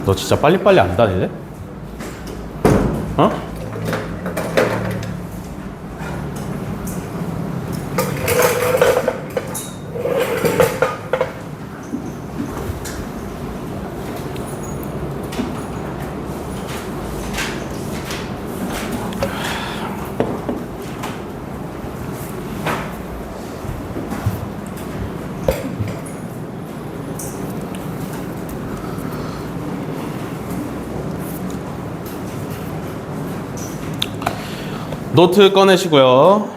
너 진짜 빨리빨리 안 다니네? 어? 노트 꺼내시고요.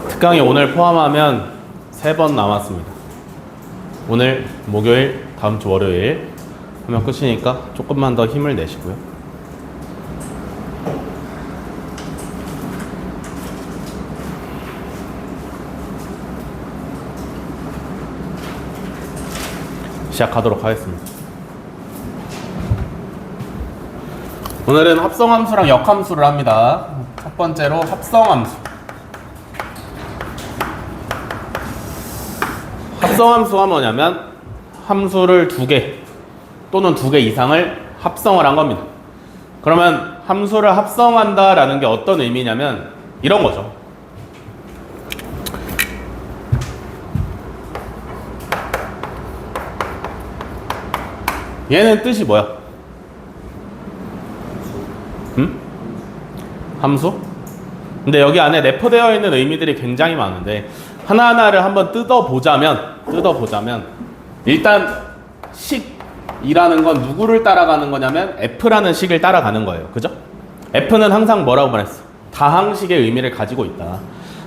특강이 오늘 포함하면 3번 남았습니다. 오늘 목요일, 다음 주 월요일 하면 끝이니까 조금만 더 힘을 내시고요. 시작하도록 하겠습니다. 오늘은 합성함수랑 역함수를 합니다. 첫 번째로 합성함수. 합성함수가 뭐냐면 함수를 2개 또는 2개 이상을 합성을 한 겁니다. 그러면 함수를 합성한다 라는 게 어떤 의미냐면 이런 거죠. 얘는 뜻이 뭐야? 함수? 근데 여기 안에 내포되어 있는 의미들이 굉장히 많은데 하나하나를 한번 뜯어보자면 일단 식이라는 건 누구를 따라가는 거냐면 F라는 식을 따라가는 거예요. 그죠? F는 항상 뭐라고 말했어? 다항식의 의미를 가지고 있다.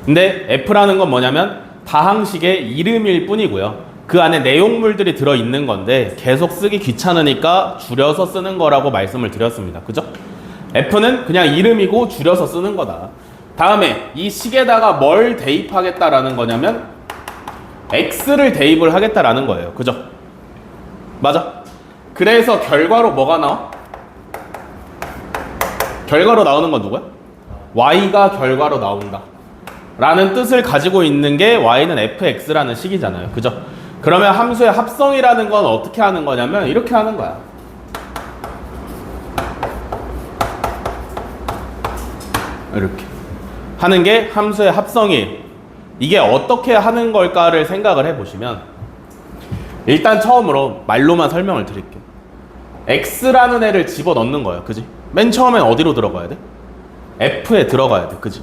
근데 F라는 건 뭐냐면 다항식의 이름일 뿐이고요. 그 안에 내용물들이 들어있는 건데 계속 쓰기 귀찮으니까 줄여서 쓰는 거라고 말씀을 드렸습니다. 그죠? F는 그냥 이름이고 줄여서 쓰는 거다. 다음에 이 식에다가 뭘 대입하겠다라는 거냐면 X를 대입을 하겠다라는 거예요. 그죠? 맞아? 그래서 결과로 뭐가 나와? 결과로 나오는 건 누구야? Y가 결과로 나온다 라는 뜻을 가지고 있는 게 Y는 fx라는 식이잖아요. 그죠? 그러면 함수의 합성이라는 건 어떻게 하는 거냐면 이렇게 하는 거야. 이렇게 하는 게 함수의 합성이에요. 이게 어떻게 하는 걸까를 생각을 해보시면 일단 처음으로 말로만 설명을 드릴게요. X라는 애를 집어넣는 거예요. 그지? 맨 처음엔 어디로 들어가야 돼? F에 들어가야 돼. 그지?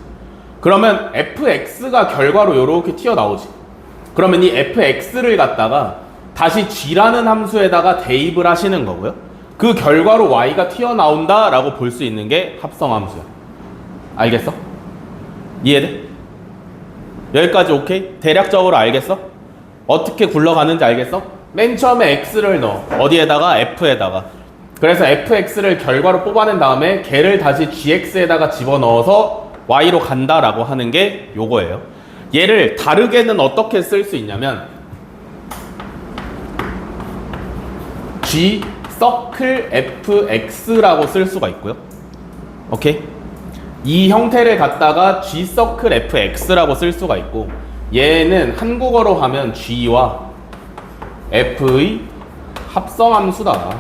그러면 fx가 결과로 이렇게 튀어나오지. 그러면 이 fx를 갖다가 다시 g라는 함수에다가 대입을 하시는 거고요. 그 결과로 y가 튀어나온다 라고 볼 수 있는 게 합성함수야. 알겠어? 이해돼? 여기까지 오케이? 대략적으로 알겠어? 어떻게 굴러가는지 알겠어? 맨 처음에 x를 넣어. 어디에다가? f에다가. 그래서 fx를 결과로 뽑아낸 다음에 걔를 다시 gx에다가 집어넣어서 y로 간다라고 하는 게 요거예요. 얘를 다르게는 어떻게 쓸 수 있냐면 g 서클 fx라고 쓸 수가 있고요. 오케이? 이 형태를 갖다가 g 서클 fx라고 쓸 수가 있고 얘는 한국어로 하면 g와 f의 합성함수다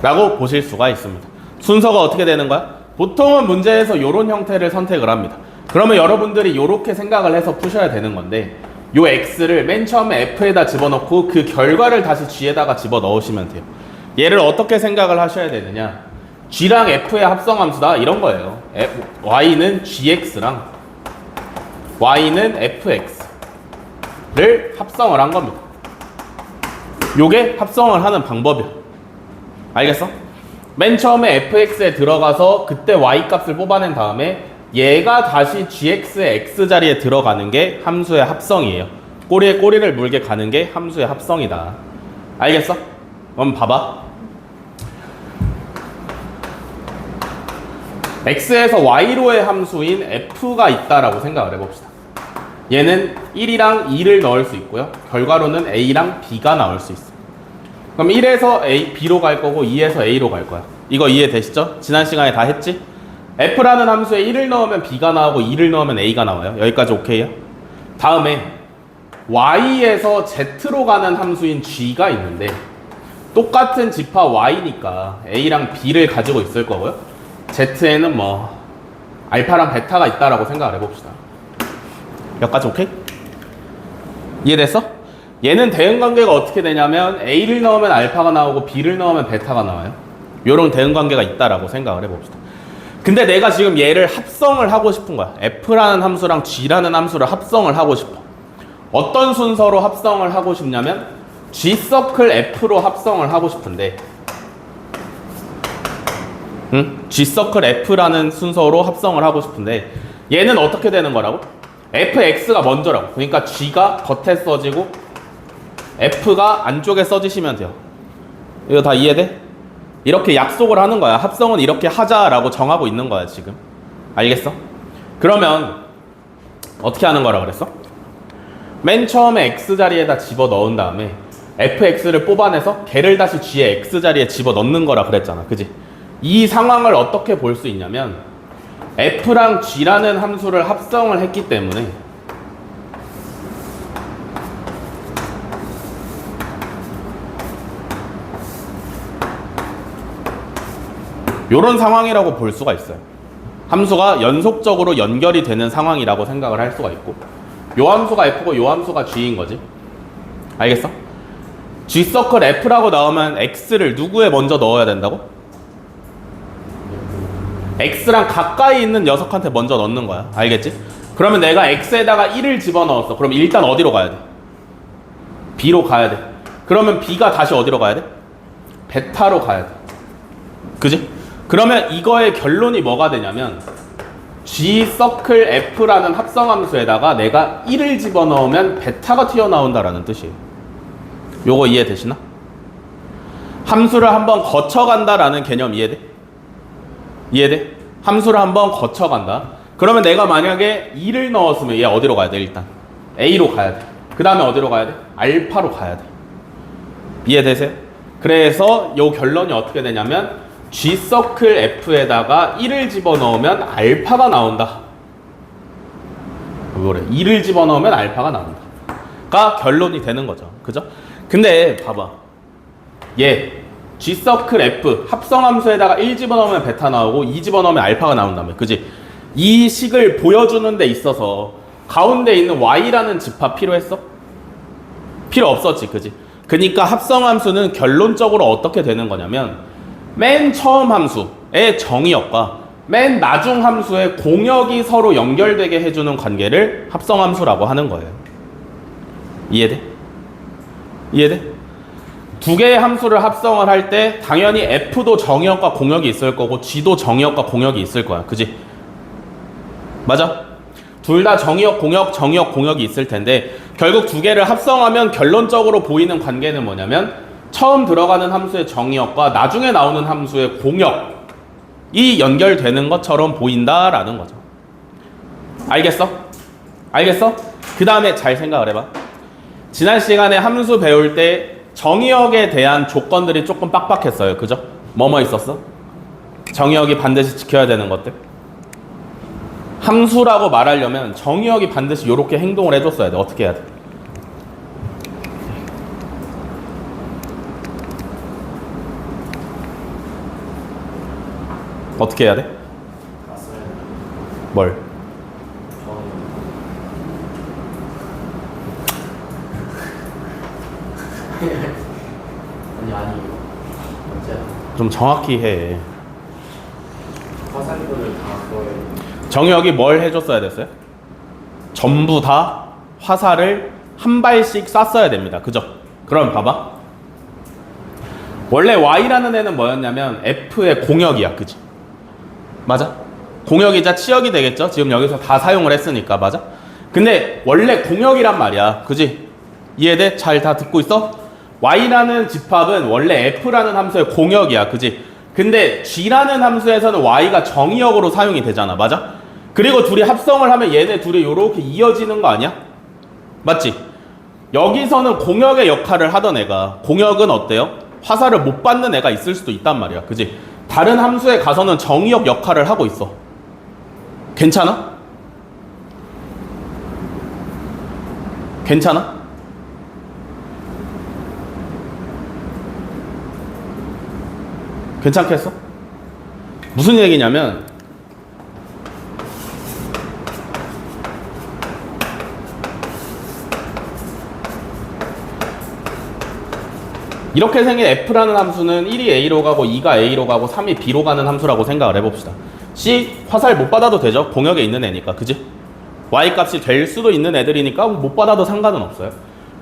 라고 보실 수가 있습니다. 순서가 어떻게 되는 거야? 보통은 문제에서 이런 형태를 선택을 합니다. 그러면 여러분들이 이렇게 생각을 해서 푸셔야 되는 건데 요 x를 맨 처음에 f에다 집어넣고 그 결과를 다시 g에다가 집어넣으시면 돼요. 얘를 어떻게 생각을 하셔야 되느냐? g랑 f의 합성함수다 이런 거예요. y는 gx랑 y는 fx를 합성을 한 겁니다. 요게 합성을 하는 방법이야. 알겠어? 맨 처음에 fx에 들어가서 그때 y 값을 뽑아낸 다음에 얘가 다시 gx의 x 자리에 들어가는 게 함수의 합성이에요. 꼬리에 꼬리를 물게 가는 게 함수의 합성이다. 알겠어? 그럼 봐봐. x에서 y로의 함수인 f가 있다라고 생각을 해봅시다. 얘는 1이랑 2를 넣을 수 있고요. 결과로는 a랑 b가 나올 수 있어요. 그럼 1에서 b로 갈 거고 2에서 a로 갈 거야. 이거 이해되시죠? 지난 시간에 다 했지? f라는 함수에 1을 넣으면 b가 나오고 2를 넣으면 a가 나와요. 여기까지 오케이요? 다음에 y에서 z로 가는 함수인 g가 있는데 똑같은 집합 y니까 a랑 b를 가지고 있을 거고요. z에는 뭐 알파랑 베타가 있다라고 생각을 해봅시다. 여기까지 오케이? 이해됐어? 얘는 대응관계가 어떻게 되냐면 a를 넣으면 알파가 나오고 b를 넣으면 베타가 나와요. 요런 대응관계가 있다라고 생각을 해봅시다. 근데 내가 지금 얘를 합성을 하고 싶은 거야. f라는 함수랑 g라는 함수를 합성을 하고 싶어. 어떤 순서로 합성을 하고 싶냐면 g서클 f로 합성을 하고 싶은데 g서클 f라는 순서로 합성을 하고 싶은데 얘는 어떻게 되는 거라고? fx가 먼저라고. 그러니까 g가 겉에 써지고 f가 안쪽에 써지시면 돼요. 이거 다 이해돼? 이렇게 약속을 하는 거야. 합성은 이렇게 하자라고 정하고 있는 거야 지금. 알겠어? 그러면 어떻게 하는 거라 그랬어? 맨 처음에 x 자리에다 집어 넣은 다음에 fx를 뽑아내서 걔를 다시 g의 x 자리에 집어 넣는 거라 그랬잖아. 그지? 이 상황을 어떻게 볼 수 있냐면 f랑 g라는 함수를 합성을 했기 때문에 요런 상황이라고 볼 수가 있어요. 함수가 연속적으로 연결이 되는 상황이라고 생각을 할 수가 있고 요 함수가 f고 요 함수가 g인 거지. 알겠어? g서클 f라고 나오면 x를 누구에 먼저 넣어야 된다고? x랑 가까이 있는 녀석한테 먼저 넣는 거야. 알겠지? 그러면 내가 x에다가 1을 집어넣었어. 그럼 일단 어디로 가야 돼? b로 가야 돼. 그러면 b가 다시 어디로 가야 돼? 베타로 가야 돼. 그지? 그러면 이거의 결론이 뭐가 되냐면 g서클 f라는 합성함수에다가 내가 1을 집어넣으면 베타가 튀어나온다라는 뜻이에요. 요거 이해되시나? 함수를 한번 거쳐간다라는 개념 이해돼? 이해돼? 함수를 한번 거쳐간다. 그러면 내가 만약에 2를 넣었으면 얘 어디로 가야 돼? 일단 a로 가야 돼. 그 다음에 어디로 가야 돼? 알파로 가야 돼. 이해되세요? 그래서 요 결론이 어떻게 되냐면 g서클 f에다가 1을 집어넣으면 알파가 나온다. 뭐래? 2를 집어넣으면 알파가 나온다 가 결론이 되는 거죠. 그죠? 근데 봐봐. 얘 g서클 f 합성함수에다가 1 집어넣으면 베타 나오고 2 집어넣으면 알파가 나온다며. 그지? 이 식을 보여주는 데 있어서 가운데 있는 y라는 집합 필요했어? 필요 없었지. 그지? 그러니까 합성함수는 결론적으로 어떻게 되는 거냐면 맨 처음 함수의 정의역과 맨 나중 함수의 공역이 서로 연결되게 해주는 관계를 합성함수라고 하는 거예요. 이해돼? 이해돼? 두 개의 함수를 합성을 할 때 당연히 f도 정의역과 공역이 있을 거고 g도 정의역과 공역이 있을 거야. 그지? 맞아? 둘 다 정의역, 공역, 정의역, 공역이 있을 텐데 결국 두 개를 합성하면 결론적으로 보이는 관계는 뭐냐면 처음 들어가는 함수의 정의역과 나중에 나오는 함수의 공역이 연결되는 것처럼 보인다라는 거죠. 알겠어? 알겠어? 그 다음에 잘 생각을 해봐. 지난 시간에 함수 배울 때 정의역에 대한 조건들이 조금 빡빡했어요. 그죠? 뭐뭐 있었어? 정의역이 반드시 지켜야 되는 것들. 함수라고 말하려면 정의역이 반드시 이렇게 행동을 해줬어야 돼. 어떻게 해야 돼? 어떻게 해야 돼? 뭘? 아니 좀 정확히 해. 화살표를 다 그거에 정혁이 뭘 해줬어야 됐어요? 전부 다 화살을 한 발씩 쐈어야 됩니다. 그죠? 그럼 봐봐. 원래 Y라는 애는 뭐였냐면 F의 공역이야. 그지? 맞아? 공역이자 치역이 되겠죠? 지금 여기서 다 사용을 했으니까. 맞아? 근데 원래 공역이란 말이야. 그지? 이해돼? 잘 다 듣고 있어? Y라는 집합은 원래 F라는 함수의 공역이야. 그지? 근데 G라는 함수에서는 Y가 정의역으로 사용이 되잖아. 맞아? 그리고 둘이 합성을 하면 얘네 둘이 이렇게 이어지는 거 아니야? 맞지? 여기서는 공역의 역할을 하던 애가, 공역은 어때요? 화살을 못 받는 애가 있을 수도 있단 말이야. 그지? 다른 함수에 가서는 정의역 역할을 하고 있어. 괜찮아? 괜찮아? 괜찮겠어? 무슨 얘기냐면 이렇게 생긴 F라는 함수는 1이 A로 가고 2가 A로 가고 3이 B로 가는 함수라고 생각을 해봅시다. C 화살 못 받아도 되죠. 공역에 있는 애니까. 그지? Y 값이 될 수도 있는 애들이니까 못 받아도 상관은 없어요.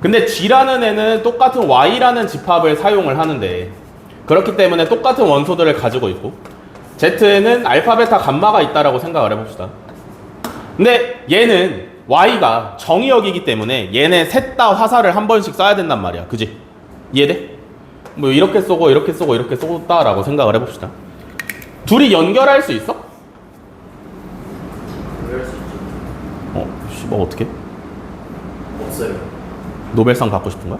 근데 G라는 애는 똑같은 Y라는 집합을 사용을 하는데 그렇기 때문에 똑같은 원소들을 가지고 있고 Z에는 알파, 베타, 감마가 있다라고 생각을 해봅시다. 근데 얘는 Y가 정의역이기 때문에 얘네 셋 다 화살을 한 번씩 쏴야 된단 말이야. 그지? 이해돼? 뭐 이렇게 쏘고 이렇게 쏘고 이렇게 쏘다라고 생각을 해봅시다. 둘이 연결할 수 있어? 그럴 수 있죠. 씨발 어떻게? 없어요. 노벨상 받고 싶은 거야?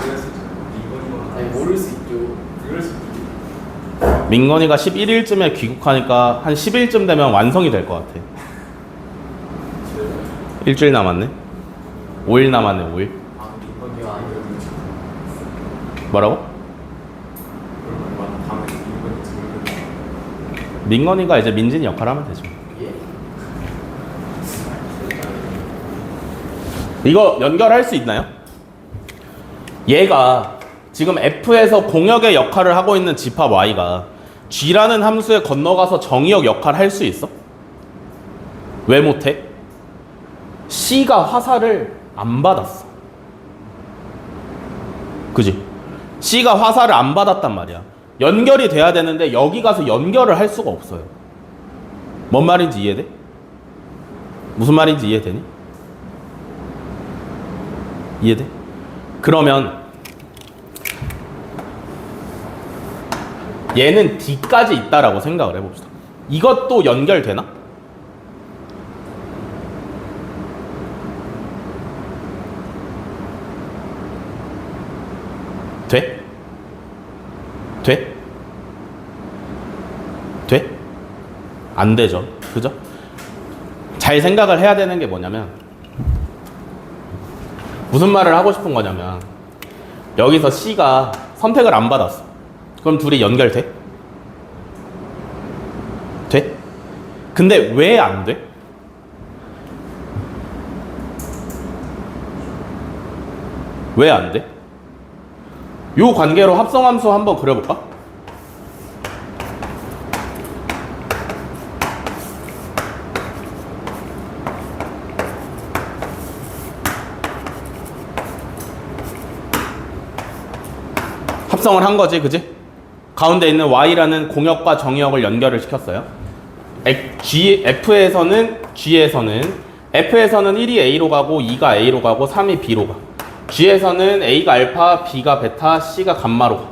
그럴 수 있죠. 아니 모를 수 있죠. 그럴 수 있죠. 민건이가 11일쯤에 귀국하니까 한 10일쯤 되면 완성이 될 것 같아. 일주일 남았네. 5일 남았네. 5일. 아 이건요 아니면 뭐라고? 그러면 다음에 이건 들으면 민건이가 이제 민진이 역할을 하면 되죠. 예? 이거 연결할 수 있나요? 얘가 지금 F에서 공역의 역할을 하고 있는 집합 Y가 G라는 함수에 건너가서 정의역 역할을 할 수 있어? 왜 못해? C가 화살을 안 받았어. 그지? C가 화살을 안 받았단 말이야. 연결이 돼야 되는데 여기 가서 연결을 할 수가 없어요. 뭔 말인지 이해돼? 무슨 말인지 이해되니? 이해돼? 그러면 얘는 D까지 있다라고 생각을 해봅시다. 이것도 연결되나? 돼? 돼? 돼? 안 되죠. 그죠? 잘 생각을 해야 되는 게 뭐냐면 무슨 말을 하고 싶은 거냐면 여기서 C가 선택을 안 받았어. 그럼 둘이 연결돼? 돼? 근데 왜 안 돼? 왜 안 돼? 요 관계로 합성함수 한번 그려볼까? 합성을 한 거지, 그지? 가운데 있는 Y라는 공역과 정의역을 연결을 시켰어요. F에서는 F에서는 1이 A로 가고 2가 A로 가고 3이 B로 가. G에서는 A가 알파, B가 베타, C가 감마로 가.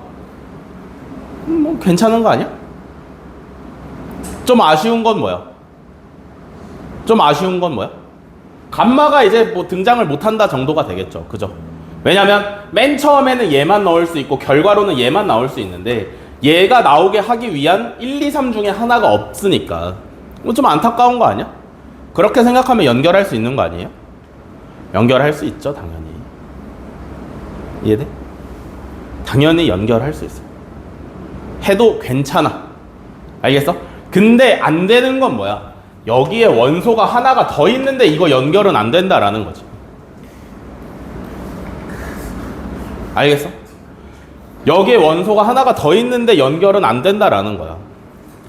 뭐 괜찮은 거 아니야? 좀 아쉬운 건 뭐야? 감마가 이제 뭐 등장을 못한다 정도가 되겠죠. 그죠? 왜냐면 맨 처음에는 얘만 넣을 수 있고 결과로는 얘만 나올 수 있는데 얘가 나오게 하기 위한 1, 2, 3 중에 하나가 없으니까 뭐 좀 안타까운 거 아니야? 그렇게 생각하면 연결할 수 있는 거 아니에요? 연결할 수 있죠, 당연히. 이해돼? 당연히 연결할 수 있어. 해도 괜찮아. 알겠어? 근데 안 되는 건 뭐야? 여기에 원소가 하나가 더 있는데 이거 연결은 안 된다라는 거지. 알겠어? 여기에 원소가 하나가 더 있는데 연결은 안 된다라는 거야.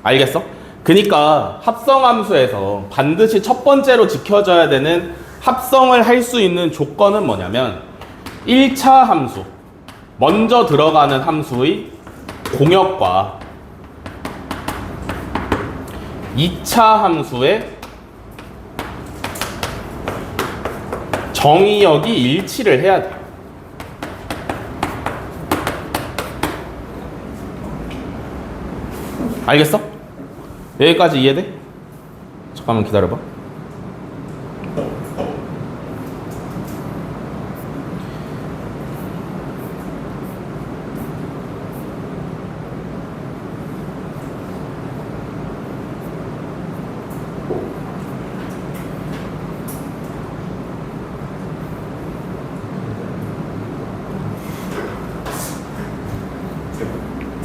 알겠어? 그니까 합성함수에서 반드시 첫 번째로 지켜져야 되는 합성을 할 수 있는 조건은 뭐냐면 1차 함수, 먼저 들어가는 함수의 공역과 2차 함수의 정의역이 일치를 해야 돼. 알겠어? 여기까지 이해돼? 잠깐만 기다려봐.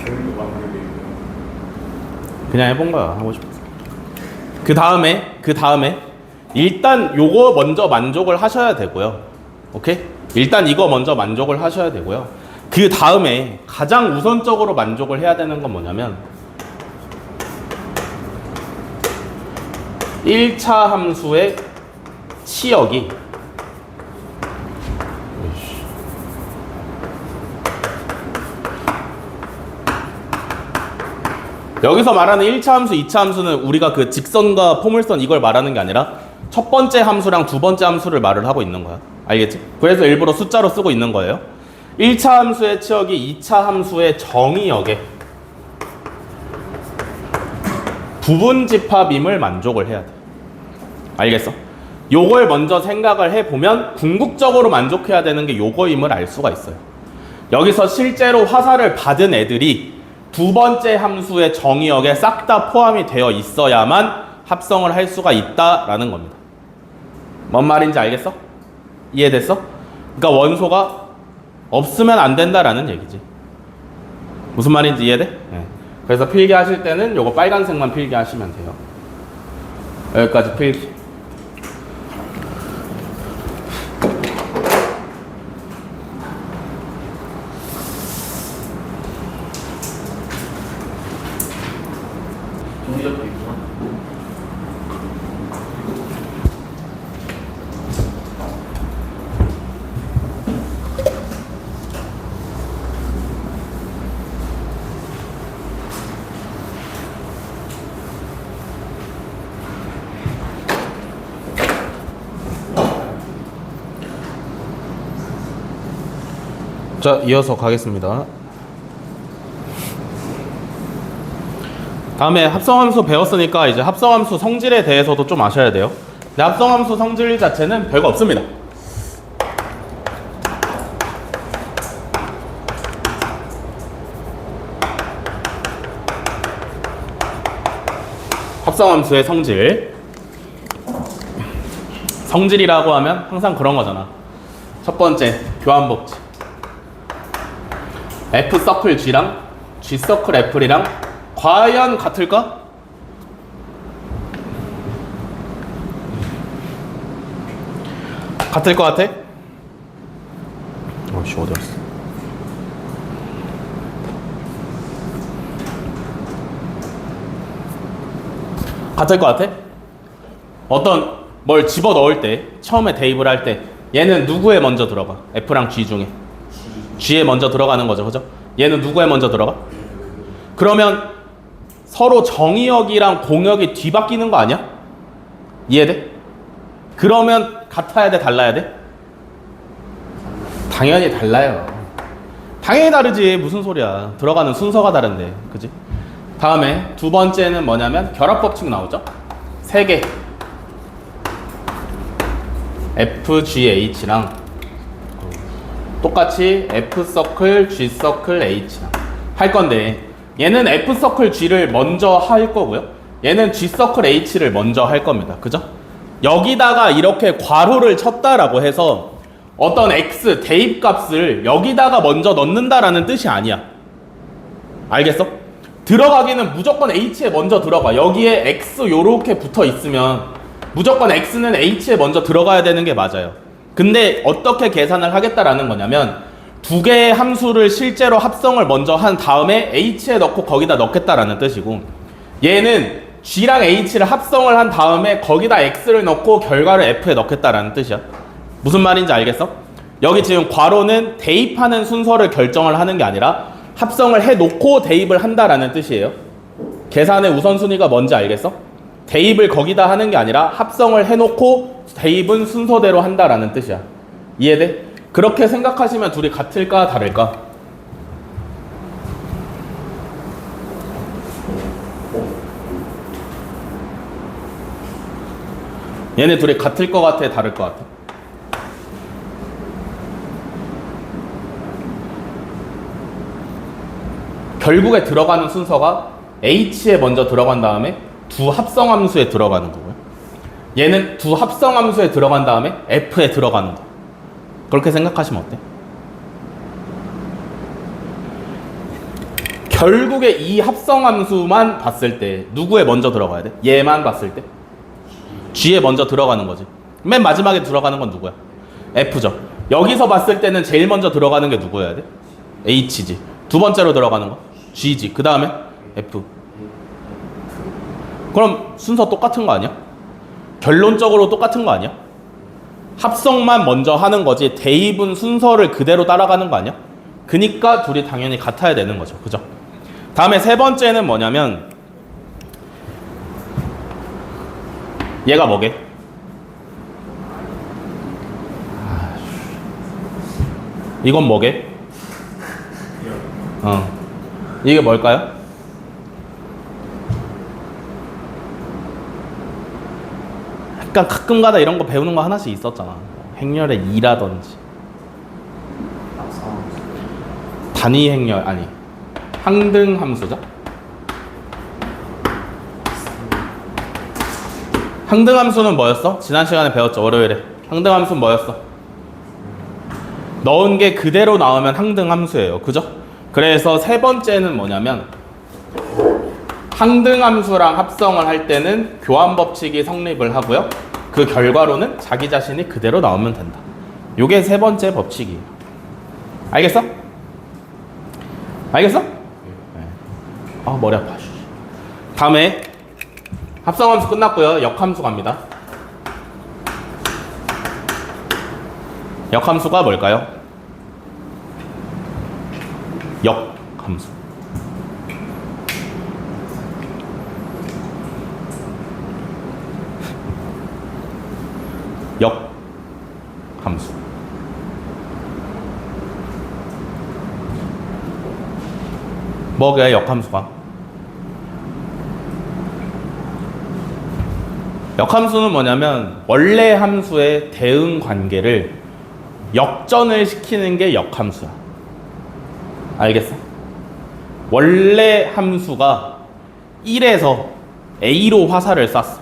되는 거 만들게. 그냥 해본 거야. 하고 싶어서. 그 다음에 일단 요거 먼저 만족을 하셔야 되고요. 오케이? 일단 이거 먼저 만족을 하셔야 되고요. 그 다음에 가장 우선적으로 만족을 해야 되는 건 뭐냐면 1차 함수의 치역이 여기서 말하는 1차 함수, 2차 함수는 우리가 그 직선과 포물선 이걸 말하는 게 아니라 첫 번째 함수랑 두 번째 함수를 말을 하고 있는 거야. 알겠지? 그래서 일부러 숫자로 쓰고 있는 거예요. 1차 함수의 치역이 2차 함수의 정의역에 부분집합임을 만족을 해야 돼. 알겠어? 요걸 먼저 생각을 해보면 궁극적으로 만족해야 되는 게 요거임을 알 수가 있어요. 여기서 실제로 화살을 받은 애들이 두 번째 함수의 정의역에 싹 다 포함이 되어 있어야만 합성을 할 수가 있다라는 겁니다. 뭔 말인지 알겠어? 이해됐어? 그러니까 원소가 없으면 안 된다라는 얘기지. 무슨 말인지 이해돼? 네. 그래서 필기하실 때는 요거 빨간색만 필기하시면 돼요. 여기까지 필기. 종이접도 있구나. 자, 이어서 가겠습니다. 다음에 합성함수 배웠으니까 이제 합성함수 성질에 대해서도 좀 아셔야 돼요. 근데 합성함수 성질 자체는 별거 없습니다. 합성함수의 성질. 성질이라고 하면 항상 그런 거잖아. 첫 번째, 교환법칙. F 서클 G랑 G 서클 F랑 과연 같을까? 같을 것 같아? 어씨, 어디 갔어? 같을 것 같아? 어떤 뭘 집어 넣을 때, 처음에 대입을 할 때 얘는 누구에 먼저 들어가? F랑 G 중에 G에 먼저 들어가는 거죠, 그죠? 얘는 누구에 먼저 들어가? 그러면 서로 정의역이랑 공역이 뒤바뀌는 거 아니야? 이해돼? 그러면 같아야 돼, 달라야 돼? 당연히 달라요. 당연히 다르지. 무슨 소리야. 들어가는 순서가 다른데, 그지? 다음에 두 번째는 뭐냐면 결합법칙 나오죠? 세 개. FGH랑 똑같이 F서클, G서클, H랑 할 건데 얘는 F서클 G를 먼저 할 거고요. 얘는 G서클 H를 먼저 할 겁니다. 그죠? 여기다가 이렇게 괄호를 쳤다라고 해서 어떤 X 대입값을 여기다가 먼저 넣는다라는 뜻이 아니야. 알겠어? 들어가기는 무조건 H에 먼저 들어가. 여기에 X 요렇게 붙어 있으면 무조건 X는 H에 먼저 들어가야 되는 게 맞아요. 근데 어떻게 계산을 하겠다라는 거냐면 두 개의 함수를 실제로 합성을 먼저 한 다음에 H에 넣고 거기다 넣겠다라는 뜻이고 얘는 G랑 H를 합성을 한 다음에 거기다 X를 넣고 결과를 F에 넣겠다라는 뜻이야. 무슨 말인지 알겠어? 여기 지금 괄호는 대입하는 순서를 결정을 하는 게 아니라 합성을 해놓고 대입을 한다라는 뜻이에요. 계산의 우선순위가 뭔지 알겠어? 대입을 거기다 하는 게 아니라 합성을 해놓고 대입은 순서대로 한다라는 뜻이야. 이해돼? 그렇게 생각하시면 둘이 같을까 다를까? 얘네 둘이 같을 것 같아 다를 것 같아? 결국에 들어가는 순서가 H에 먼저 들어간 다음에 두 합성함수에 들어가는 거고요. 얘는 두 합성함수에 들어간 다음에 F에 들어가는 거. 그렇게 생각하시면 어때? 결국에 이 합성함수만 봤을 때 누구에 먼저 들어가야 돼? 얘만 봤을 때? G에 먼저 들어가는 거지. 맨 마지막에 들어가는 건 누구야? F죠. 여기서 봤을 때는 제일 먼저 들어가는 게 누구여야 돼? H지. 두 번째로 들어가는 거? G지. 그 다음에 F. 그럼 순서 똑같은 거 아니야? 결론적으로 똑같은 거 아니야? 합성만 먼저 하는 거지 대입은 순서를 그대로 따라가는 거 아니야? 그니까 둘이 당연히 같아야 되는 거죠. 그죠? 다음에 세 번째는 뭐냐면 얘가 뭐게? 이건 뭐게? 이게 뭘까요? 약간 가끔가다 이런 거 배우는 거 하나씩 있었잖아. 행렬의 2라든지 단위 행렬 아니 항등 함수죠. 항등 함수는 뭐였어? 지난 시간에 배웠죠. 월요일에 항등 함수는 뭐였어? 넣은 게 그대로 나오면 항등 함수예요. 그죠? 그래서 세 번째는 뭐냐면 항등 함수랑 합성을 할 때는 교환 법칙이 성립을 하고요. 그 결과로는 자기 자신이 그대로 나오면 된다. 요게 세 번째 법칙이에요. 알겠어? 알겠어? 네. 아 머리 아파. 다음에 합성함수 끝났고요. 역함수 갑니다. 역함수가 뭘까요? 역함수. 역함수. 뭐게 역함수가? 역함수는 뭐냐면 원래 함수의 대응 관계를 역전을 시키는 게 역함수야. 알겠어? 원래 함수가 1에서 A로 화살을 쐈어.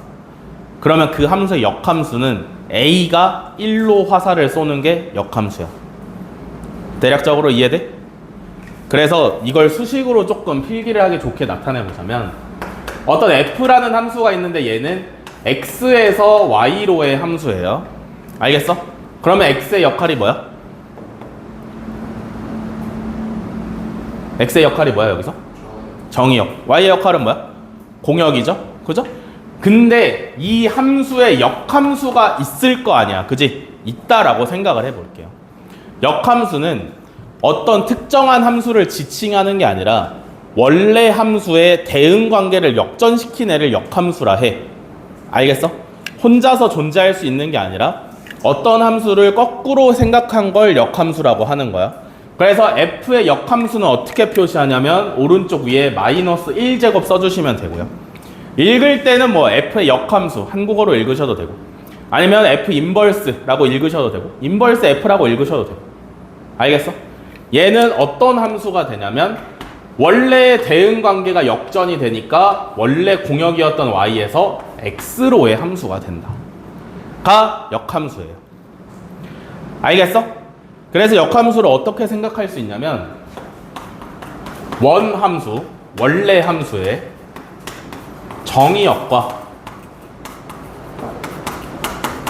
그러면 그 함수의 역함수는 A가 1로 화살을 쏘는 게 역함수야. 대략적으로 이해돼? 그래서 이걸 수식으로 조금 필기를 하기 좋게 나타내 보자면 어떤 F라는 함수가 있는데 얘는 X에서 Y로의 함수예요. 알겠어? 그러면 X의 역할이 뭐야? X의 역할이 뭐야 여기서? 정의역. Y의 역할은 뭐야? 공역이죠? 그죠? 근데 이 함수에 역함수가 있을 거 아니야. 그지? 있다라고 생각을 해볼게요. 역함수는 어떤 특정한 함수를 지칭하는 게 아니라 원래 함수의 대응 관계를 역전시킨 애를 역함수라 해. 알겠어? 혼자서 존재할 수 있는 게 아니라 어떤 함수를 거꾸로 생각한 걸 역함수라고 하는 거야. 그래서 F의 역함수는 어떻게 표시하냐면 오른쪽 위에 마이너스 1제곱 써주시면 되고요. 읽을 때는 뭐 F의 역함수 한국어로 읽으셔도 되고 아니면 F 인버스라고 읽으셔도 되고 인버스 F라고 읽으셔도 되고. 알겠어? 얘는 어떤 함수가 되냐면 원래의 대응 관계가 역전이 되니까 원래 공역이었던 Y에서 X로의 함수가 된다. 가 역함수예요. 알겠어? 그래서 역함수를 어떻게 생각할 수 있냐면 원함수, 원래 함수의 정의역과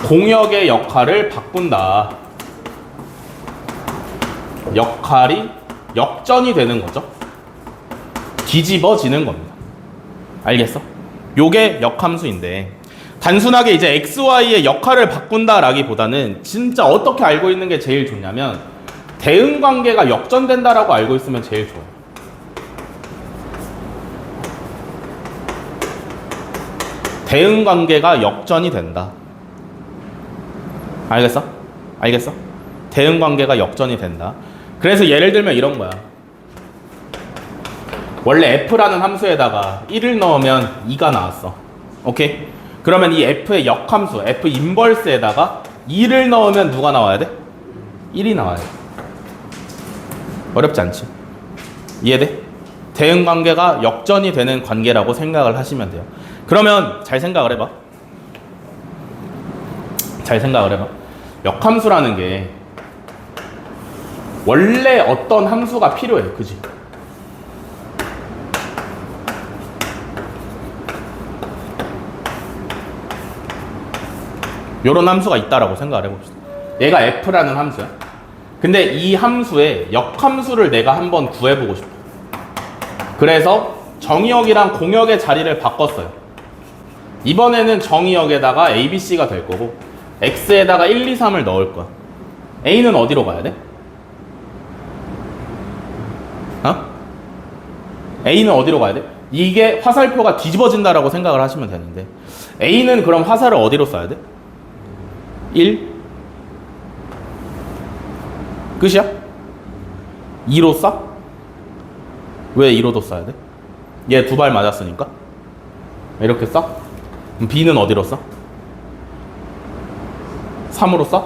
공역의 역할을 바꾼다. 역할이 역전이 되는 거죠. 뒤집어지는 겁니다. 알겠어? 요게 역함수인데 단순하게 이제 xy의 역할을 바꾼다라기보다는 진짜 어떻게 알고 있는 게 제일 좋냐면 대응 관계가 역전된다라고 알고 있으면 제일 좋아요. 대응 관계가 역전이 된다. 알겠어? 알겠어? 대응 관계가 역전이 된다. 그래서 예를 들면 이런 거야. 원래 f라는 함수에다가 1을 넣으면 2가 나왔어. 오케이? 그러면 이 f의 역함수, f 인버스에다가 2를 넣으면 누가 나와야 돼? 1이 나와야 돼. 어렵지 않지? 이해돼? 대응 관계가 역전이 되는 관계라고 생각을 하시면 돼요. 그러면 잘 생각을 해봐. 잘 생각을 해봐. 역함수라는 게 원래 어떤 함수가 필요해. 그지? 요런 함수가 있다라고 생각을 해봅시다. 얘가 f라는 함수야. 근데 이 함수의 역함수를 내가 한번 구해보고 싶어. 그래서 정의역이랑 공역의 자리를 바꿨어요. 이번에는 정의역에다가 ABC가 될 거고 X에다가 1, 2, 3을 넣을 거야. A는 어디로 가야 돼? 어? A는 어디로 가야 돼? 이게 화살표가 뒤집어진다라고 생각을 하시면 되는데 A는 그럼 화살을 어디로 써야 돼? 1? 끝이야? 2로 쏴? 왜 2로도 써야 돼? 얘 두 발 맞았으니까? 이렇게 쏴? 그럼 B는 어디로 쏴? 3으로 쏴?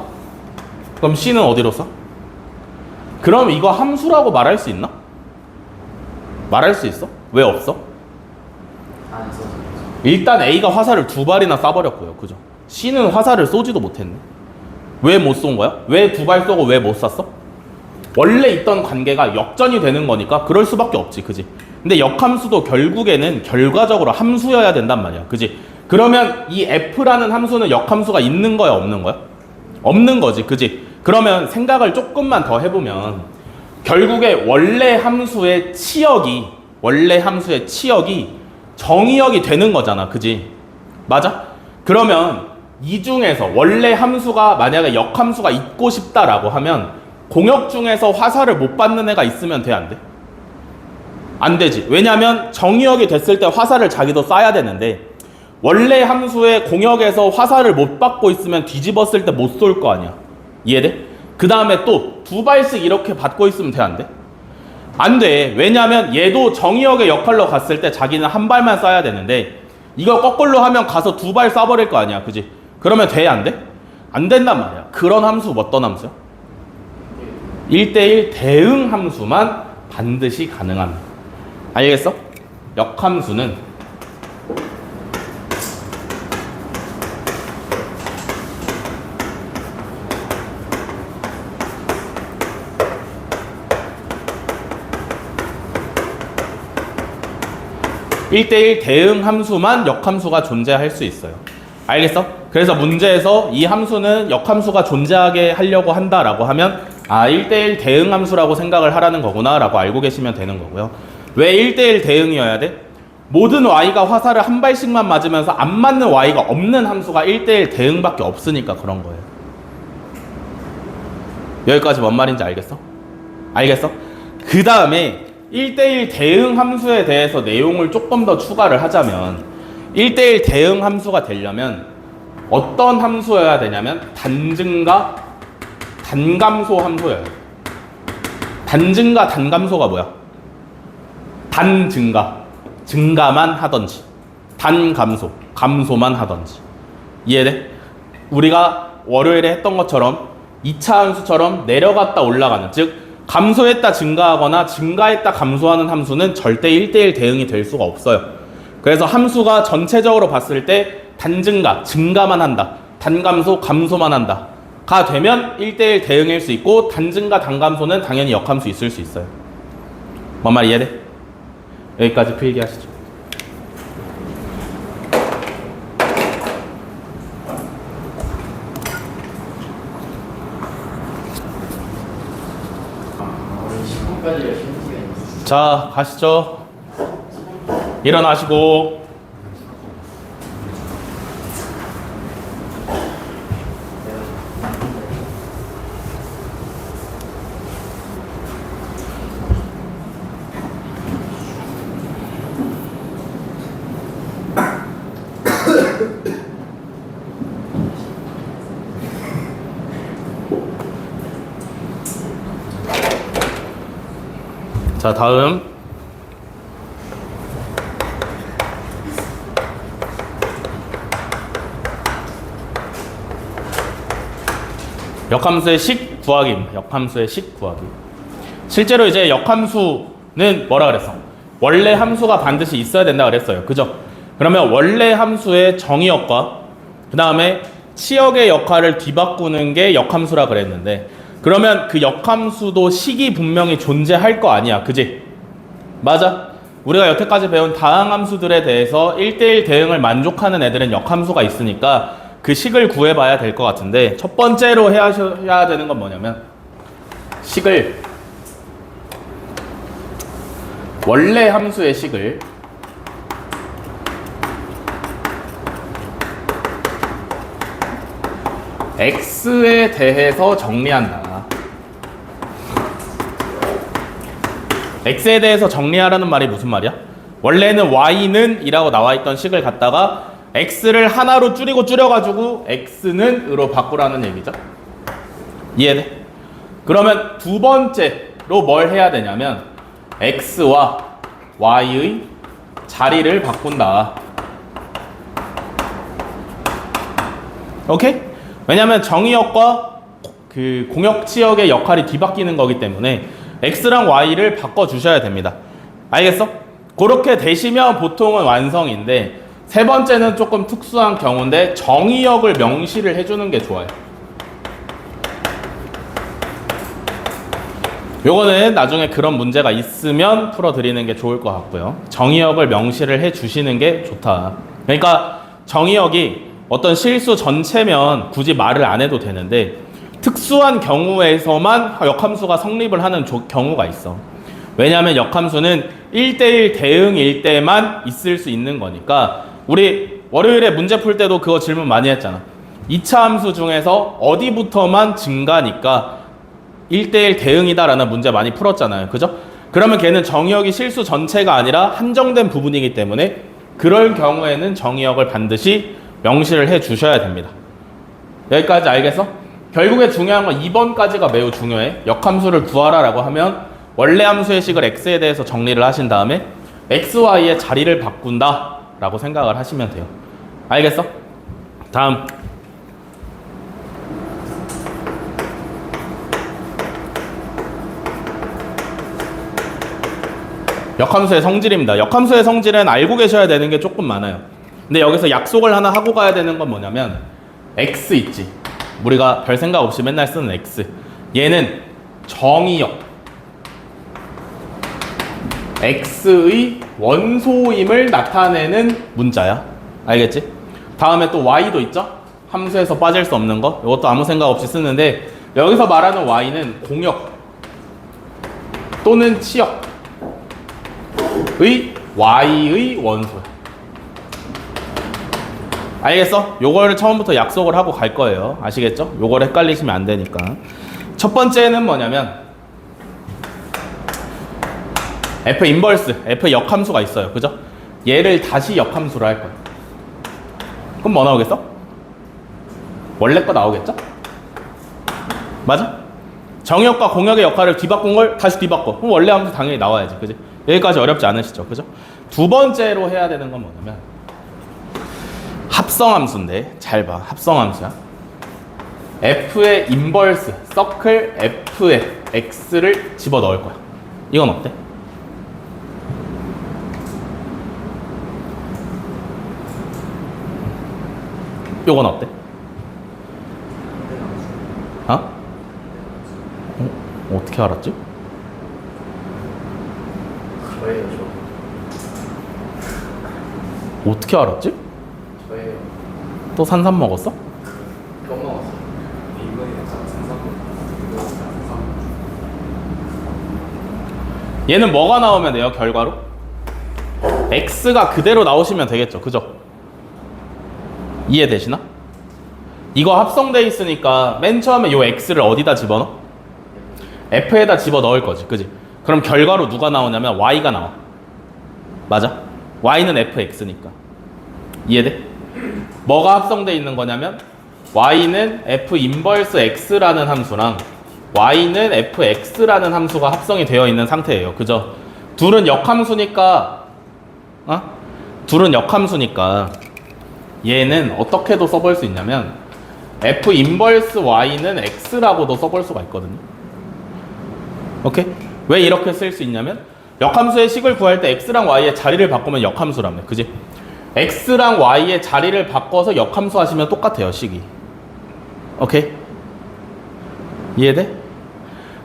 그럼 C는 어디로 쏴? 그럼 이거 함수라고 말할 수 있나? 말할 수 있어? 왜 없어? 일단 A가 화살을 두 발이나 쏴버렸고요. 그죠? C는 화살을 쏘지도 못했네. 왜 못 쏜 거야? 왜 두 발 쏘고 왜 못 쐈어? 원래 있던 관계가 역전이 되는 거니까 그럴 수밖에 없지. 그지? 근데 역함수도 결국에는 결과적으로 함수여야 된단 말이야. 그지? 그러면 이 f라는 함수는 역함수가 있는 거야 없는 거야? 없는 거지. 그지? 그러면 생각을 조금만 더 해보면 결국에 원래 함수의 치역이 정의역이 되는 거잖아. 그지? 맞아? 그러면 이 중에서 원래 함수가 만약에 역함수가 있고 싶다라고 하면 공역 중에서 화살을 못 받는 애가 있으면 돼? 안 돼? 안 되지. 왜냐면 정의역이 됐을 때 화살을 자기도 쏴야 되는데 원래 함수의 공역에서 화살을 못 받고 있으면 뒤집었을 때 못 쏠 거 아니야. 이해돼? 그 다음에 또 두 발씩 이렇게 받고 있으면 돼? 안 돼? 안 돼. 왜냐면 얘도 정의역의 역할로 갔을 때 자기는 한 발만 쏴야 되는데 이거 거꾸로 하면 가서 두 발 쏴버릴 거 아니야. 그지? 그러면 돼? 안 돼? 안 된단 말이야. 그런 함수 어떤 함수야? 1대1 대응 함수만 반드시 가능합니다. 알겠어? 역함수는 (1대1) 대응 함수만 역함수가 존재할 수 있어요. 알겠어? 그래서 문제에서 이 함수는 역함수가 존재하게 하려고 한다라고 하면 1대1 대응 함수라고 생각을 하라는 거구나 라고 알고 계시면 되는 거고요. 왜 1대1 대응이어야 돼? 모든 y가 화살을 한 발씩만 맞으면서 안 맞는 y가 없는 함수가 1대1 대응밖에 없으니까 그런 거예요. 여기까지 뭔 말인지 알겠어? 알겠어? 그 다음에 1대1 대응 함수에 대해서 내용을 조금 더 추가를 하자면 1대1 대응 함수가 되려면 어떤 함수여야 되냐면 단증가 단감소 함수여야 돼. 단증가 단감소가 뭐야? 단증가 증가만 하던지 단감소 감소만 하던지. 이해돼? 우리가 월요일에 했던 것처럼 2차 함수처럼 내려갔다 올라가는, 즉 감소했다 증가하거나 증가했다 감소하는 함수는 절대 1대1 대응이 될 수가 없어요. 그래서 함수가 전체적으로 봤을 때 단증가 증가만 한다, 단감소 감소만 한다 가 되면 1대1 대응일 수 있고, 단증가 단감소는 당연히 역함수 있을 수 있어요. 뭔 말 이해돼? 여기까지 필기하시죠. 자, 가시죠. 일어나시고 자, 다음 역함수의 식 구하기입니다. 역함수의 식 구하기. 실제로 이제 역함수는 뭐라 그랬어? 원래 함수가 반드시 있어야 된다 그랬어요. 그죠? 그러면 원래 함수의 정의역과 그 다음에 치역의 역할을 뒤바꾸는 게 역함수라 그랬는데, 그러면 그 역함수도 식이 분명히 존재할 거 아니야. 그지? 맞아. 우리가 여태까지 배운 다항함수들에 대해서 1대1 대응을 만족하는 애들은 역함수가 있으니까 그 식을 구해봐야 될 것 같은데, 첫 번째로 해야 되는 건 뭐냐면 식을, 원래 함수의 식을 x에 대해서 정리한다. x에 대해서 정리하라는 말이 무슨 말이야? 원래는 y는 이라고 나와있던 식을 갖다가 x를 하나로 줄여가지고 x는 으로 바꾸라는 얘기죠. 이해돼? 그러면 두 번째로 뭘 해야 되냐면 x와 y의 자리를 바꾼다. 오케이? 왜냐면 정의역과 그 공역치역의 역할이 뒤바뀌는 거기 때문에 x랑 y를 바꿔주셔야 됩니다. 알겠어? 그렇게 되시면 보통은 완성인데, 세 번째는 조금 특수한 경우인데 정의역을 명시를 해주는 게 좋아요. 요거는 나중에 그런 문제가 있으면 풀어드리는 게 좋을 것 같고요. 정의역을 명시를 해주시는 게 좋다. 그러니까 정의역이 어떤 실수 전체면 굳이 말을 안 해도 되는데, 특수한 경우에서만 역함수가 성립을 하는 경우가 있어. 왜냐하면 역함수는 1대1 대응일 때만 있을 수 있는 거니까. 우리 월요일에 문제 풀 때도 그거 질문 많이 했잖아. 2차 함수 중에서 어디부터만 증가니까 1대1 대응이다라는 문제 많이 풀었잖아요. 그죠? 그러면 걔는 정의역이 실수 전체가 아니라 한정된 부분이기 때문에 그럴 경우에는 정의역을 반드시 명시를 해 주셔야 됩니다. 여기까지 알겠어? 결국에 중요한 건 2번까지가 매우 중요해. 역함수를 구하라 라고 하면 원래 함수의 식을 x에 대해서 정리를 하신 다음에 x, y의 자리를 바꾼다 라고 생각을 하시면 돼요. 알겠어? 다음 역함수의 성질입니다. 역함수의 성질은 알고 계셔야 되는 게 조금 많아요. 근데 여기서 약속을 하나 하고 가야 되는 건 뭐냐면 x 있지. 우리가 별 생각 없이 맨날 쓰는 x. 얘는 정의역 x의 원소임을 나타내는 문자야. 알겠지? 다음에 또 y도 있죠? 함수에서 빠질 수 없는 거. 이것도 아무 생각 없이 쓰는데, 여기서 말하는 y는 공역 또는 치역의 y의 원소야. 알겠어? 요거를 처음부터 약속을 하고 갈 거예요. 아시겠죠? 요걸 헷갈리시면 안 되니까. 첫 번째는 뭐냐면 f 인버스, f 역함수가 있어요. 그죠? 얘를 다시 역함수로 할 거예요. 그럼 뭐 나오겠어? 원래 거 나오겠죠? 맞아? 정역과 공역의 역할을 뒤바꾼 걸 다시 뒤바꿔. 그럼 원래 함수 당연히 나와야지. 그지? 여기까지 어렵지 않으시죠? 그죠? 두 번째로 해야 되는 건 뭐냐면 합성함수인데, 잘 봐. 합성함수야. f의 인버스, 서클 f의 x를 집어넣을 거야. 이건 어때? 요건 어때? 어떻게 알았지? 저예요, 저. 어떻게 알았지? 저예요. 또 산삼 먹었어? 껌 먹었어. 이번에 산삼. 얘는 뭐가 나오면 돼요, 결과로? x가 그대로 나오시면 되겠죠. 그죠? 이해되시나? 이거 합성돼 있으니까 맨 처음에 요 x를 어디다 집어넣어? f에다 집어넣을 거지. 그지? 그럼 결과로 누가 나오냐면 y가 나와. 맞아? y는 fx니까. 이해돼? 뭐가 합성돼 있는 거냐면 y는 f 인버스 x라는 함수랑 y는 fx라는 함수가 합성이 되어 있는 상태예요. 그죠? 둘은 역함수니까 둘은 역함수니까 얘는 어떻게도 써볼 수 있냐면 f 인버스 y는 x라고도 써볼 수가 있거든요. 오케이? 왜 이렇게 쓸 수 있냐면 역함수의 식을 구할 때 x랑 y의 자리를 바꾸면 역함수라며. 그지? x랑 y의 자리를 바꿔서 역함수 하시면 똑같아요, 식이. 오케이? 이해돼?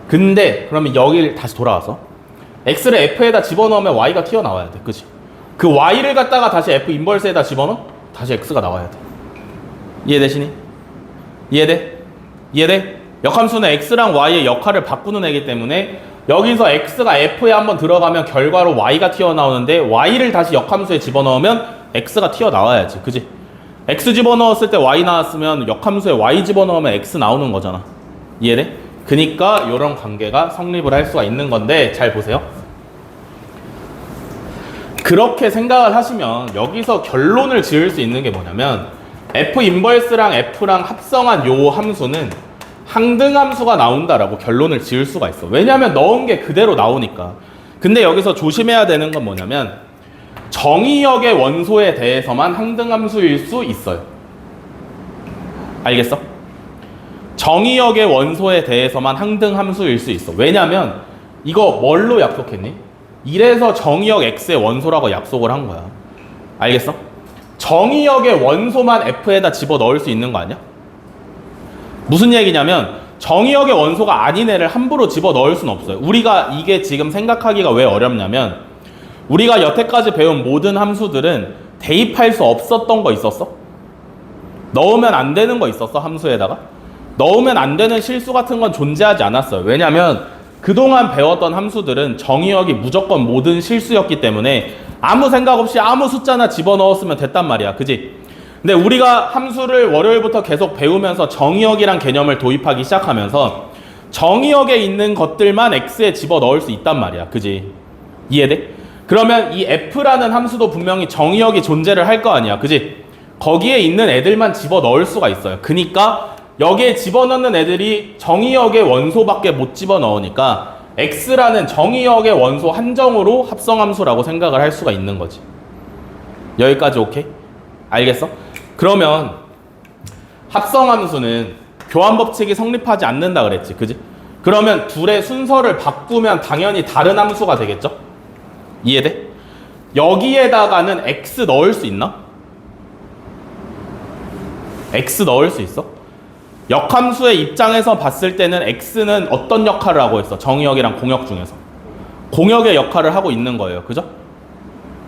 근데 그러면 여기를 다시 돌아와서 x를 f에다 집어넣으면 y가 튀어나와야 돼. 그치? 그 y를 갖다가 다시 f 인버스에다 집어넣어? 다시 x가 나와야 돼. 이해되시니? 이해돼? 이해돼? 역함수는 x랑 y의 역할을 바꾸는 애기 때문에 여기서 x가 f에 한번 들어가면 결과로 y가 튀어나오는데 y를 다시 역함수에 집어넣으면 x가 튀어나와야지. 그지? x 집어넣었을 때 y 나왔으면 역함수에 y 집어넣으면 x 나오는 거잖아. 이해돼? 그니까 이런 관계가 성립을 할 수가 있는 건데 잘 보세요. 그렇게 생각을 하시면 여기서 결론을 지을 수 있는 게 뭐냐면 f 인버스랑 f랑 합성한 요 함수는 항등함수가 나온다라고 결론을 지을 수가 있어. 왜냐하면 넣은 게 그대로 나오니까. 근데 여기서 조심해야 되는 건 뭐냐면 정의역의 원소에 대해서만 항등함수일 수 있어요. 알겠어? 정의역의 원소에 대해서만 항등함수일 수 있어. 왜냐면 이거 뭘로 약속했니? 이래서 정의역 x의 원소라고 약속을 한 거야. 알겠어? 정의역의 원소만 f에다 집어넣을 수 있는 거 아니야? 무슨 얘기냐면 정의역의 원소가 아닌 애를 함부로 집어넣을 수는 없어요. 우리가 이게 지금 생각하기가 왜 어렵냐면 우리가 여태까지 배운 모든 함수들은 대입할 수 없었던 거 있었어? 넣으면 안 되는 거 있었어? 함수에다가? 넣으면 안 되는 실수 같은 건 존재하지 않았어요. 왜냐면 그동안 배웠던 함수들은 정의역이 무조건 모든 실수였기 때문에 아무 생각 없이 아무 숫자나 집어넣었으면 됐단 말이야. 그지? 근데 우리가 함수를 월요일부터 계속 배우면서 정의역이란 개념을 도입하기 시작하면서 정의역에 있는 것들만 x에 집어넣을 수 있단 말이야. 그지? 이해돼? 그러면 이 f라는 함수도 분명히 정의역이 존재를 할 거 아니야. 그지? 거기에 있는 애들만 집어넣을 수가 있어요. 그니까 여기에 집어넣는 애들이 정의역의 원소밖에 못 집어넣으니까 x라는 정의역의 원소 한정으로 합성함수라고 생각을 할 수가 있는 거지. 여기까지 오케이? 알겠어? 그러면 합성함수는 교환법칙이 성립하지 않는다 그랬지. 그지? 그러면 둘의 순서를 바꾸면 당연히 다른 함수가 되겠죠? 이해돼? 여기에다가는 x 넣을 수 있나? x 넣을 수 있어? 역함수의 입장에서 봤을 때는 x는 어떤 역할을 하고 있어? 정의역이랑 공역 중에서 공역의 역할을 하고 있는 거예요. 그죠?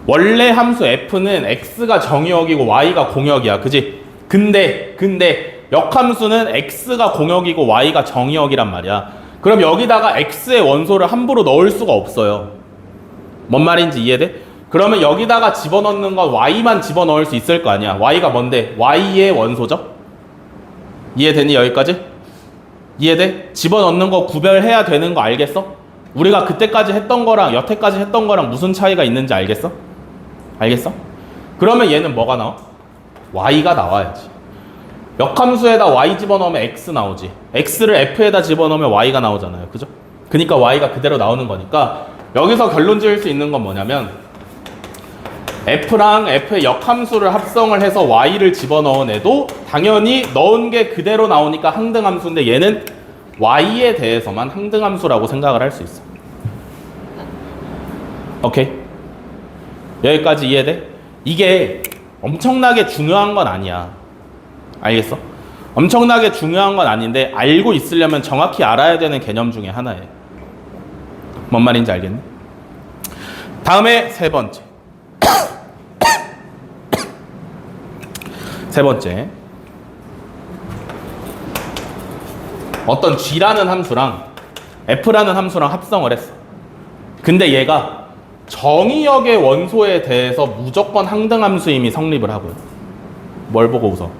원래 함수 f는 x가 정의역이고 y가 공역이야. 그지? 근데 역함수는 x가 공역이고 y가 정의역이란 말이야. 그럼 여기다가 x의 원소를 함부로 넣을 수가 없어요. 뭔 말인지 이해돼? 그러면 여기다가 집어넣는 건 y만 집어넣을 수 있을 거 아니야. y가 뭔데? y의 원소죠? 이해되니 여기까지? 이해돼? 집어넣는 거 구별해야 되는 거 알겠어? 우리가 그때까지 했던 거랑 여태까지 했던 거랑 무슨 차이가 있는지 알겠어? 알겠어? 그러면 얘는 뭐가 나와? y가 나와야지. 역함수에다 y 집어넣으면 x 나오지. x를 f에다 집어넣으면 y가 나오잖아요. 그죠? 그러니까 y가 그대로 나오는 거니까 여기서 결론 지을 수 있는 건 뭐냐면 f랑 f의 역함수를 합성을 해서 y를 집어넣은 애도 당연히 넣은 게 그대로 나오니까 항등함수인데 얘는 y에 대해서만 항등함수라고 생각을 할 수 있어. 오케이? 여기까지 이해돼? 이게 엄청나게 중요한 건 아니야. 알겠어? 엄청나게 중요한 건 아닌데 알고 있으려면 정확히 알아야 되는 개념 중에 하나예요. 뭔 말인지 알겠니? 다음에 세 번째. 세 번째. 어떤 g라는 함수랑 f라는 함수랑 합성을 했어. 근데 얘가 정의역의 원소에 대해서 무조건 항등함수임이 성립을 하고요. 뭘 보고 웃어?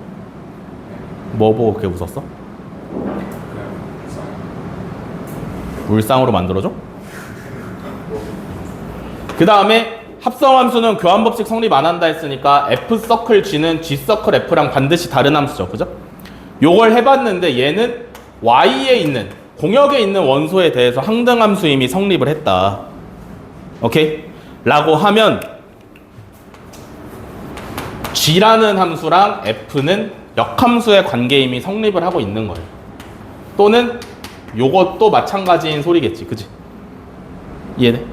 뭐 보고 그렇게 웃었어? 울상으로 만들어줘? 그 다음에 합성함수는 교환법칙 성립 안 한다 했으니까 F 서클 G는 G 서클 F랑 반드시 다른 함수죠. 그죠? 요걸 해봤는데 얘는 Y에 있는, 공역에 있는 원소에 대해서 항등함수 이미 성립을 했다. 오케이? 라고 하면 G라는 함수랑 F는 역함수의 관계 이미 성립을 하고 있는 거예요. 또는 요것도 마찬가지인 소리겠지. 그지? 이해돼?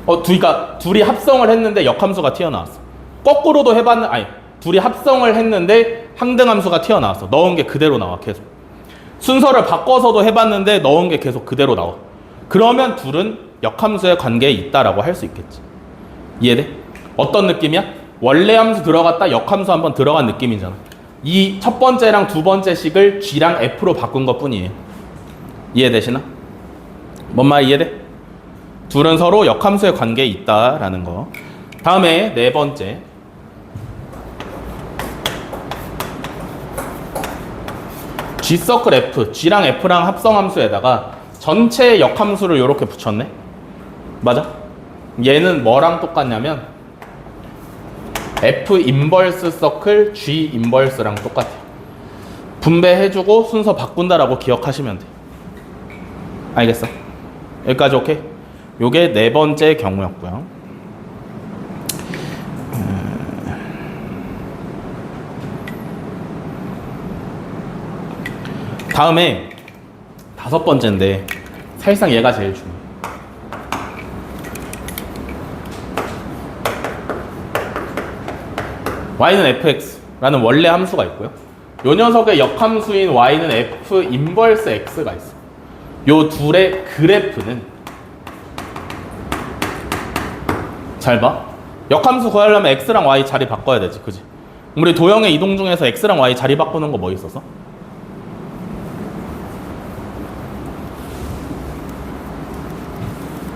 그러니까 둘이 합성을 했는데 역함수가 튀어나왔어. 거꾸로도 둘이 합성을 했는데 항등함수가 튀어나왔어. 넣은 게 그대로 나와, 계속. 순서를 바꿔서도 해봤는데 넣은 게 계속 그대로 나와. 그러면 둘은 역함수의 관계에 있다라고 할 수 있겠지. 이해돼? 어떤 느낌이야? 원래 함수 들어갔다 역함수 한번 들어간 느낌이잖아. 이 첫 번째랑 두 번째 식을 G랑 F로 바꾼 것 뿐이에요. 이해되시나? 뭔 말 이해돼? 둘은 서로 역함수의 관계에 있다라는 거. 다음에 네 번째. G 서클 F, G랑 F랑 합성함수에다가 전체 역함수를 이렇게 붙였네? 맞아? 얘는 뭐랑 똑같냐면 F 인버스 서클 G 인버스랑 똑같아요. 분배해주고 순서 바꾼다라고 기억하시면 돼. 알겠어? 여기까지 오케이? 요게 네 번째 경우였고요. 다음에 다섯 번째인데 사실상 얘가 제일 중요해. y는 fx라는 원래 함수가 있고요. 요 녀석의 역함수인 y는 f 인버스 x가 있어. 요 둘의 그래프는 잘 봐. 역함수 구하려면 x랑 y 자리 바꿔야 되지, 그지? 우리 도형의 이동 중에서 x랑 y 자리 바꾸는 거 뭐 있었어?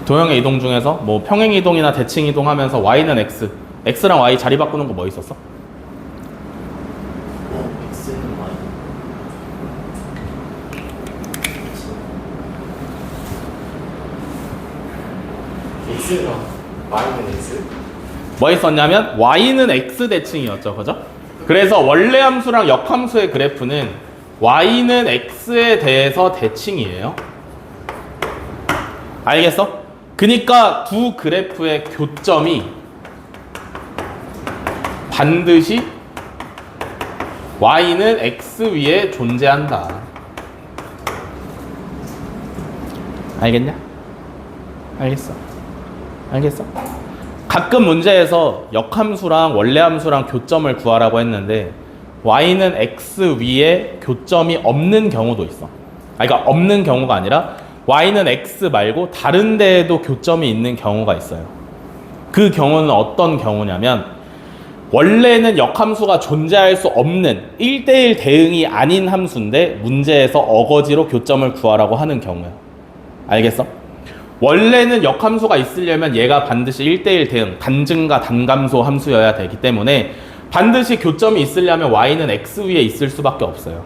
도형의 이동 중에서 뭐 평행 이동이나 대칭 이동하면서 y는 x, x랑 y 자리 바꾸는 거 뭐 있었어? X는 Y. X랑 Y는 X? 뭐 있었냐면 y는 x 대칭이었죠, 그죠? 그래서 원래 함수랑 역함수의 그래프는 y는 x에 대해서 대칭이에요. 알겠어? 그니까 두 그래프의 교점이 반드시 y는 x 위에 존재한다. 알겠냐? 알겠어? 알겠어? 가끔 문제에서 역함수랑 원래함수랑 교점을 구하라고 했는데 y는 x 위에 교점이 없는 경우도 있어. 그러니까 없는 경우가 아니라 y는 x 말고 다른 데에도 교점이 있는 경우가 있어요. 그 경우는 어떤 경우냐면 원래는 역함수가 존재할 수 없는 1대1 대응이 아닌 함수인데 문제에서 어거지로 교점을 구하라고 하는 경우예요. 알겠어? 원래는 역함수가 있으려면 얘가 반드시 1대1 대응, 단증과 단감소 함수여야 되기 때문에 반드시 교점이 있으려면 y는 x 위에 있을 수밖에 없어요.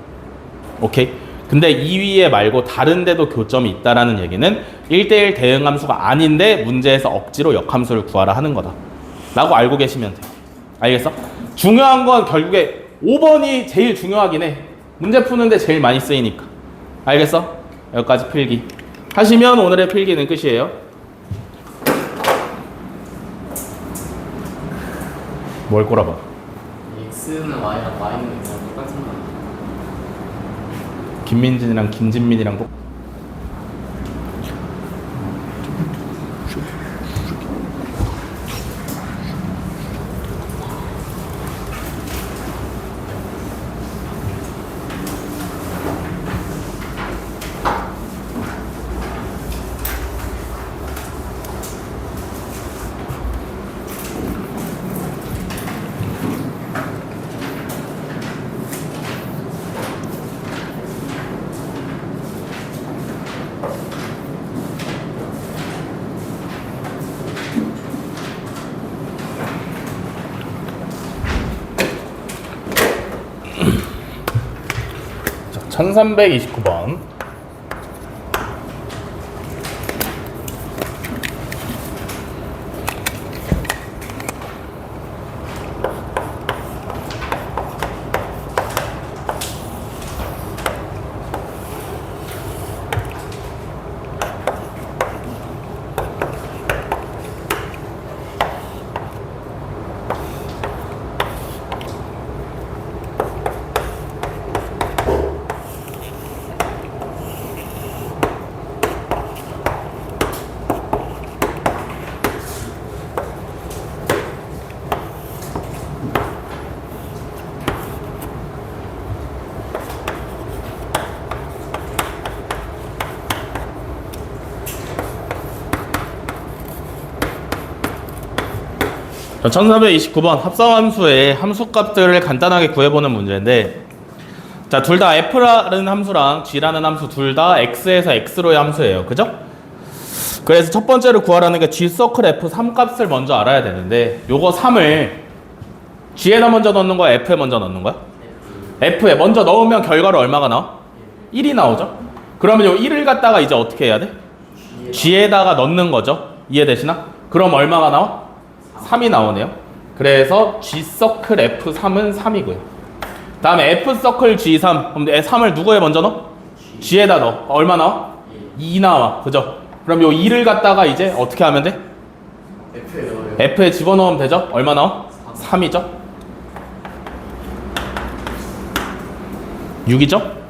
오케이? 근데 이 위에 말고 다른 데도 교점이 있다라는 얘기는 1대1 대응 함수가 아닌데 문제에서 억지로 역함수를 구하라 하는 거다 라고 알고 계시면 돼요. 알겠어? 중요한 건 결국에 5번이 제일 중요하긴 해. 문제 푸는데 제일 많이 쓰이니까. 알겠어? 여기까지 필기 하시면 오늘의 필기는 끝이에요. 뭘 꼬라봐? X는 Y랑 Y는 X랑 똑같은 거 아니야? 김민진이랑 김진민이랑 똑 자, 1329번. 자, 1429번 합성함수의 함수값들을 간단하게 구해보는 문제인데, 자, 둘 다 f라는 함수랑 g라는 함수 둘 다 x에서 x로의 함수예요. 그죠? 그래서 첫 번째로 구하라는 게 g서클 f3 값을 먼저 알아야 되는데, 요거 3을 g에다 먼저 넣는 거야, f에 먼저 넣는 거야? f에 먼저 넣으면 결과로 얼마가 나와? 1이 나오죠? 그러면 요 1을 갖다가 이제 어떻게 해야 돼? g에다가 넣는 거죠. 이해되시나? 그럼 얼마가 나와? 3이 나오네요. 그래서 g서클 f3은 3이고요. 다음에 f서클 g3. 그럼 3을 누구에 먼저 넣어? g에다 넣어. 얼마 나와? 2 나와. 그죠? 그럼 요 2를 갖다가 이제 어떻게 하면 돼? F에 넣어요. f에 집어넣으면 되죠? 얼마 나와? 3이죠? 6이죠?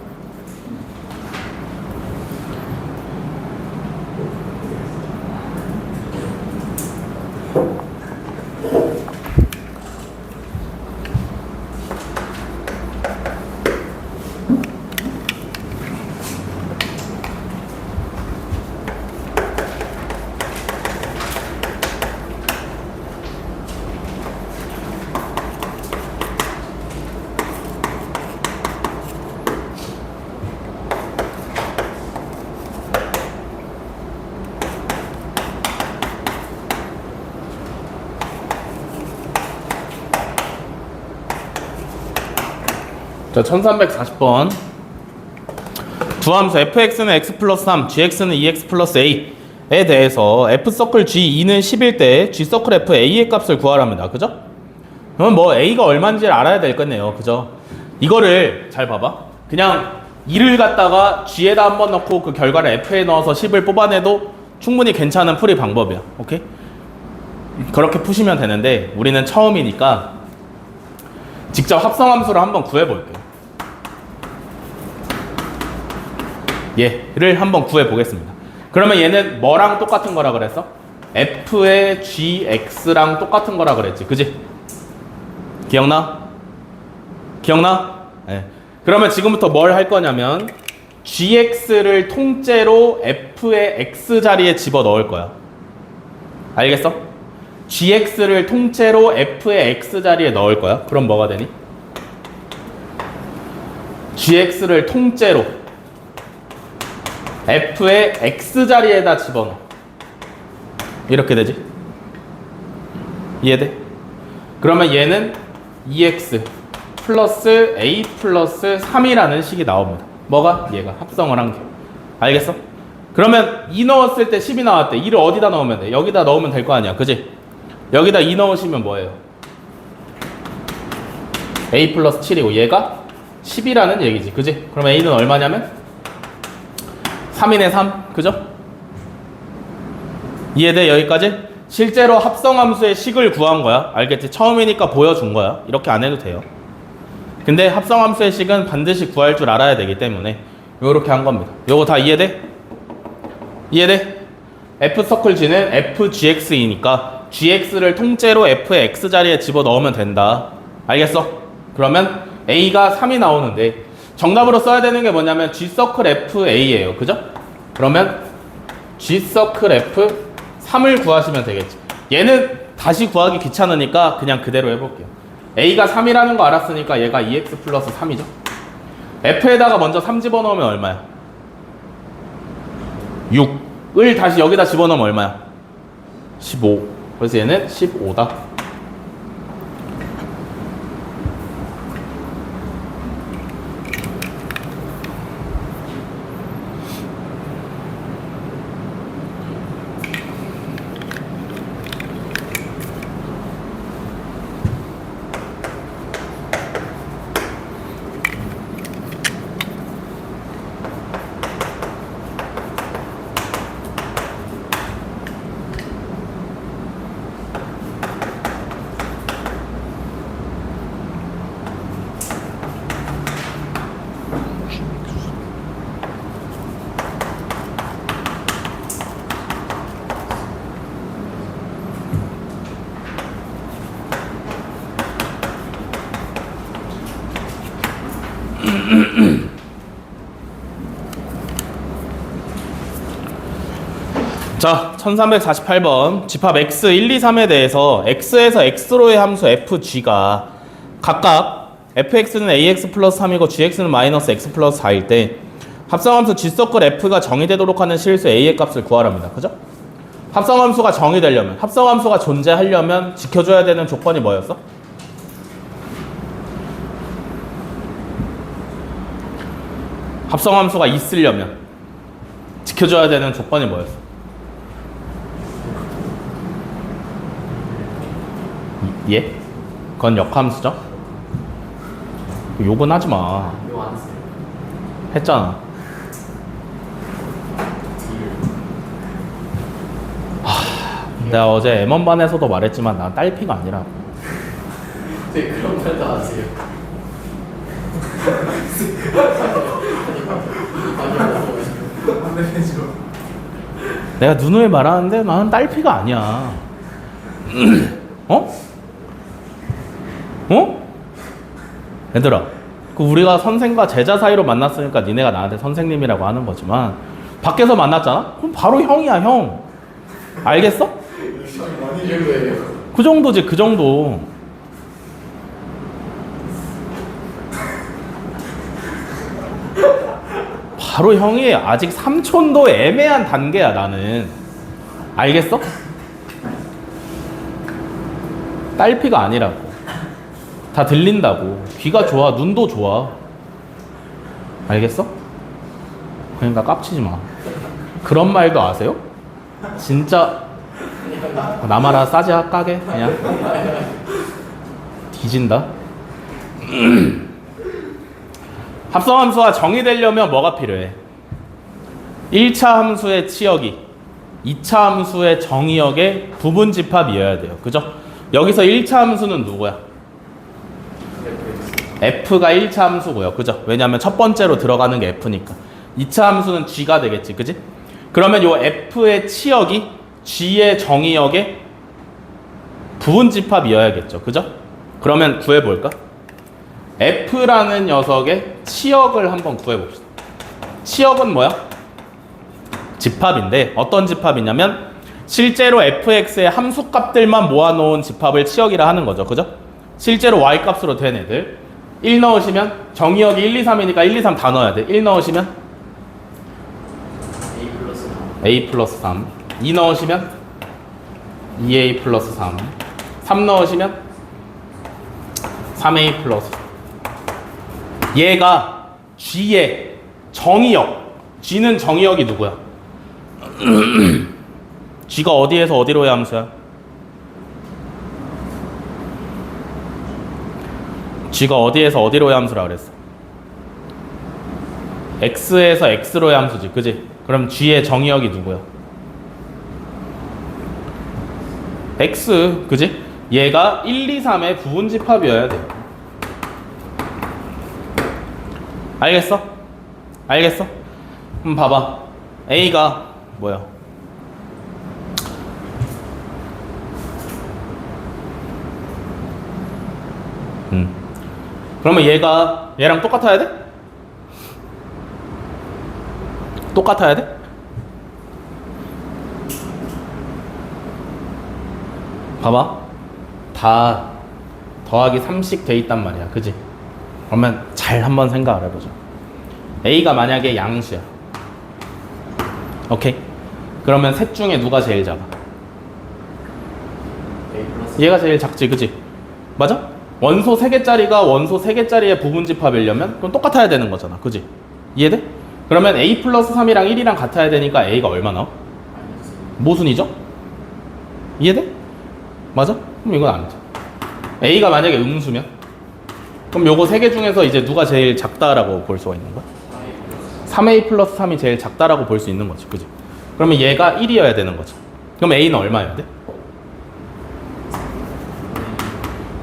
자, 1340번. 두 함수 fx는 x 플러스 3, gx는 2x 플러스 a에 대해서 f서클 g2는 10일 때 g서클 f a의 값을 구하랍니다. 그죠? 그러면 뭐 a가 얼마인지 알아야 될 거네요. 그죠? 이거를 잘 봐봐. 그냥 2를 갖다가 g에다 한번 넣고 그 결과를 f에 넣어서 10을 뽑아내도 충분히 괜찮은 풀이 방법이야. 오케이? 그렇게 푸시면 되는데 우리는 처음이니까 직접 합성함수를 한번 구해볼게요. 얘를 한번 구해보겠습니다. 그러면 얘는 뭐랑 똑같은 거라 그랬어? f의 gx랑 똑같은 거라 그랬지. 그지? 기억나? 기억나? 네. 그러면 지금부터 뭘 할 거냐면 gx를 통째로 f의 x 자리에 집어넣을 거야. 알겠어? gx를 통째로 f의 x 자리에 넣을 거야. 그럼 뭐가 되니? gx를 통째로 f의 x 자리에다 집어넣어. 이렇게 되지? 이해돼? 그러면 얘는 2x 플러스 a 플러스 3이라는 식이 나옵니다. 뭐가? 얘가 합성을 한 게. 알겠어? 그러면 2 넣었을 때 10이 나왔대. 2를 어디다 넣으면 돼? 여기다 넣으면 될 거 아니야. 그지? 여기다 2 넣으시면 뭐예요? a 플러스 7이고 얘가 10이라는 얘기지. 그지? 그럼 a는 얼마냐면 3인의 3. 그죠? 이해돼? 여기까지? 실제로 합성함수의 식을 구한 거야. 알겠지? 처음이니까 보여준 거야. 이렇게 안 해도 돼요. 근데 합성함수의 식은 반드시 구할 줄 알아야 되기 때문에 요렇게 한 겁니다. 요거 다 이해돼? 이해돼? f서클 g는 fgx이니까 gx를 통째로 f의 x 자리에 집어넣으면 된다. 알겠어? 그러면 a가 3이 나오는데 정답으로 써야 되는 게 뭐냐면 g서클 fa예요. 그죠? 그러면 g서클 f 3을 구하시면 되겠지. 얘는 다시 구하기 귀찮으니까 그냥 그대로 해볼게요. a가 3이라는 거 알았으니까 얘가 2x 플러스 3이죠. f에다가 먼저 3 집어넣으면 얼마야? 6을 다시 여기다 집어넣으면 얼마야? 15. 그래서 얘는 15다. 자, 1348번 집합 x 1, 2, 3에 대해서 x에서 x로의 함수 fg가 각각 fx는 ax 플러스 3이고 gx는 마이너스 x 플러스 4일 때 합성함수 g서클 f가 정의되도록 하는 실수 a의 값을 구하랍니다. 그죠? 합성함수가 정의되려면, 합성함수가 존재하려면 지켜줘야 되는 조건이 뭐였어? 합성함수가 있으려면 지켜줘야 되는 조건이 뭐였어? 예? 그건 역함수죠? 욕은 하지 마. 이거 안 했어요. 했잖아. 내가 어제 M1반에서도 말했지만 난 딸피가 아니라. 네, 그런 말도 하세요. 안 되죠. 내가 누누이 말하는데 나는 딸피가 아니야. 어? 어? 얘들아, 그 우리가 선생과 제자 사이로 만났으니까 니네가 나한테 선생님이라고 하는 거지만 밖에서 만났잖아? 그럼 바로 형이야, 형. 알겠어? 많이 정도예요. 그 정도지, 그 정도. 바로 형이 아직 삼촌도 애매한 단계야, 나는. 알겠어? 딸피가 아니라고. 다 들린다고. 귀가 좋아, 눈도 좋아. 알겠어? 그러니까 깝치지 마. 그런 말도 아세요? 진짜 나마라 싸지 까게 그냥 뒤진다. 합성함수가 정의되려면 뭐가 필요해? 1차 함수의 치역이 2차 함수의 정의역의 부분집합이어야 돼요. 그죠? 여기서 1차 함수는 누구야? f가 1차 함수고요. 그죠? 왜냐하면 첫 번째로 들어가는 게 f니까. 2차 함수는 g가 되겠지. 그지? 그러면 요 f의 치역이 g의 정의역의 부분집합이어야겠죠. 그죠? 그러면 구해볼까? f라는 녀석의 치역을 한번 구해봅시다. 치역은 뭐야? 집합인데 어떤 집합이냐면 실제로 fx의 함수값들만 모아놓은 집합을 치역이라 하는 거죠. 그죠? 실제로 y값으로 된 애들 1 넣으시면 정의역이 1, 2, 3이니까 1, 2, 3 다 넣어야 돼. 1 넣으시면 a 플러스 3 2 넣으시면 2a 플러스 3 3 넣으시면 3a 플러스 4. 얘가 g의 정의역, g는 정의역이 누구야? g가 어디에서 어디로의 함수야? g가 어디에서 어디로의 함수라 그랬어? x에서 x로의 함수지, 그지? 그럼 g의 정의역이 누구야? x, 그지? 얘가 1, 2, 3의 부분집합이어야 돼. 알겠어? 알겠어? 그럼 봐봐. a가 뭐야? 그러면 얘가 얘랑 똑같아야 돼? 똑같아야 돼? 봐봐. 다 더하기 3씩 돼 있단 말이야. 그지? 그러면 잘 한번 생각을 해보자. A가 만약에 양수야. 오케이? 그러면 셋 중에 누가 제일 작아? 얘가 제일 작지, 그지? 맞아? 원소 3개짜리가 원소 3개짜리의 부분집합이려면 그럼 똑같아야 되는 거잖아. 그지? 이해돼? 그러면 A 플러스 3이랑 1이랑 같아야 되니까 A가 얼마 나와? 모순이죠? 이해돼? 맞아? 그럼 이건 안 돼. A가 만약에 음수면? 그럼 요거 3개 중에서 이제 누가 제일 작다라고 볼 수가 있는 거야? 3A 플러스 3이 제일 작다라고 볼 수 있는 거지. 그지? 그러면 얘가 1이어야 되는 거지. 그럼 A는 얼마여야 돼?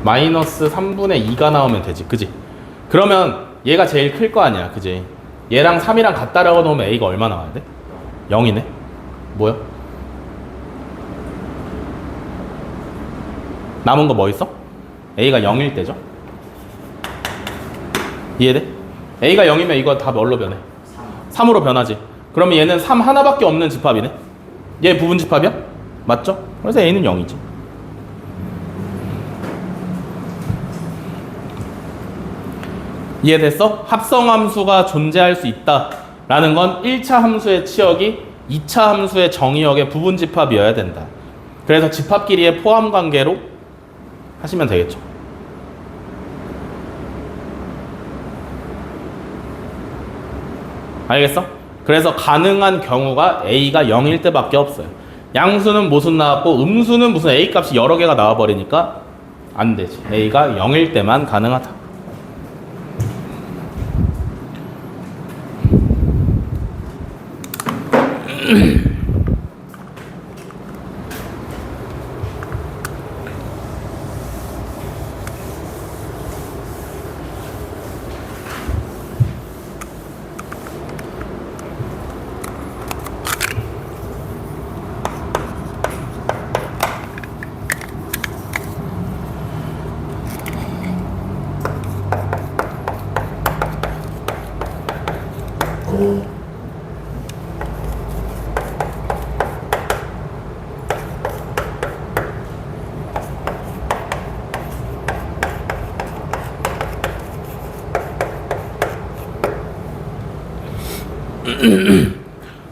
마이너스 3분의 2가 나오면 되지. 그지? 그러면 얘가 제일 클 거 아니야. 그지? 얘랑 3이랑 같다라고 놓으면 A가 얼마 나와야 돼? 0이네? 뭐야? 남은 거 뭐 있어? A가 0일 때죠? 이해돼? A가 0이면 이거 다 뭘로 변해? 3으로 변하지. 그러면 얘는 3 하나밖에 없는 집합이네? 얘 부분집합이야? 맞죠? 그래서 a는 0이지. 이해됐어? 합성함수가 존재할 수 있다라는 건 1차 함수의 치역이 2차 함수의 정의역의 부분집합이어야 된다. 그래서 집합끼리의 포함관계로 하시면 되겠죠. 알겠어? 그래서 가능한 경우가 a가 0일 때밖에 없어요. 양수는 모순 나왔고 음수는 무슨 a 값이 여러 개가 나와버리니까 안 되지. a가 0일 때만 가능하다.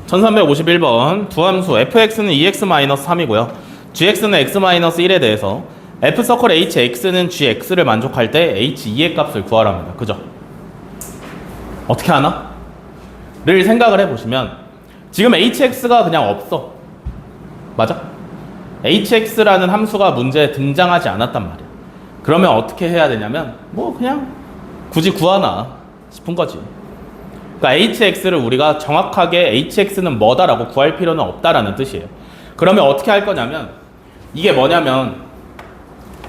(1351번) 두 함수 fx는 2x-3이고요 gx는 x-1에 대해서 f서클 hx는 gx를 만족할 때 h2의 값을 구하랍니다. 그죠? 어떻게 하나? 를 생각을 해보시면 지금 hx가 그냥 없어. 맞아? hx라는 함수가 문제에 등장하지 않았단 말이야. 그러면 어떻게 해야 되냐면 뭐 그냥 굳이 구하나 싶은 거지. 그러니까 hx를 우리가 정확하게 hx는 뭐다라고 구할 필요는 없다라는 뜻이에요. 그러면 어떻게 할 거냐면 이게 뭐냐면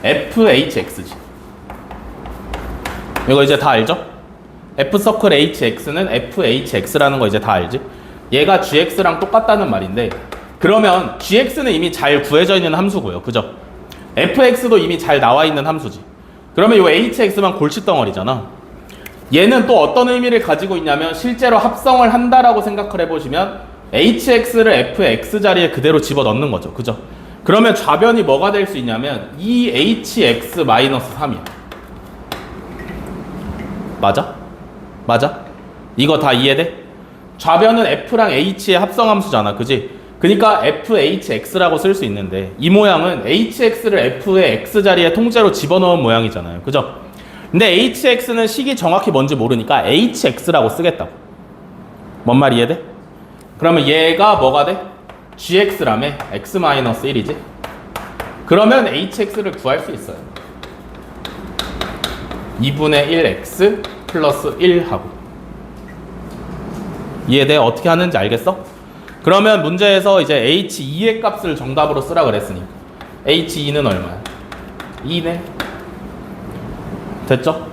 fhx지. 이거 이제 다 알죠? f서클 hx는 fhx라는 거 이제 다 알지? 얘가 gx랑 똑같다는 말인데 그러면 gx는 이미 잘 구해져 있는 함수고요. 그죠? fx도 이미 잘 나와 있는 함수지. 그러면 이 hx만 골칫덩어리잖아. 얘는 또 어떤 의미를 가지고 있냐면 실제로 합성을 한다라고 생각을 해보시면 hx를 fx 자리에 그대로 집어넣는 거죠. 그죠? 그러면 좌변이 뭐가 될 수 있냐면 2hx-3이야. 맞아? 맞아? 이거 다 이해돼? 좌변은 f랑 h의 합성함수잖아. 그지? 그러니까 fhx라고 쓸 수 있는데 이 모양은 hx를 f의 x 자리에 통째로 집어넣은 모양이잖아요. 그죠? 근데 hx는 식이 정확히 뭔지 모르니까 hx라고 쓰겠다고. 뭔 말 이해돼? 그러면 얘가 뭐가 돼? gx라며 x-1이지? 그러면 hx를 구할 수 있어요. 2분의 1x 플러스 1 하고. 이해돼? 어떻게 하는지 알겠어? 그러면 문제에서 이제 h2의 값을 정답으로 쓰라 그랬으니까 h2는 얼마야? 2네. 됐죠?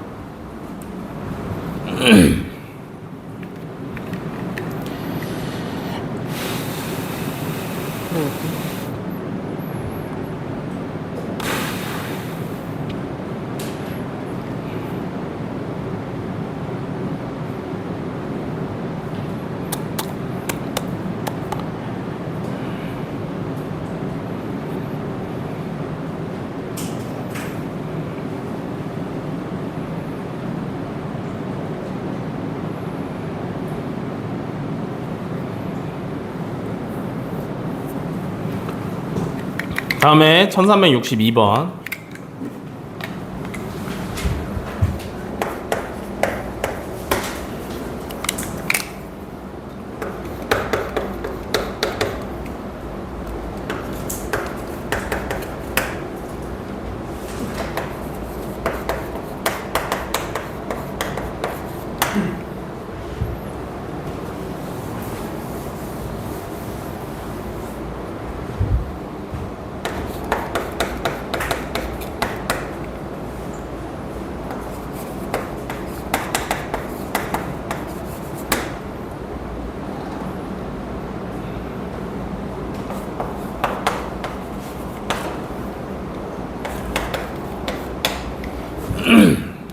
다음에 1362번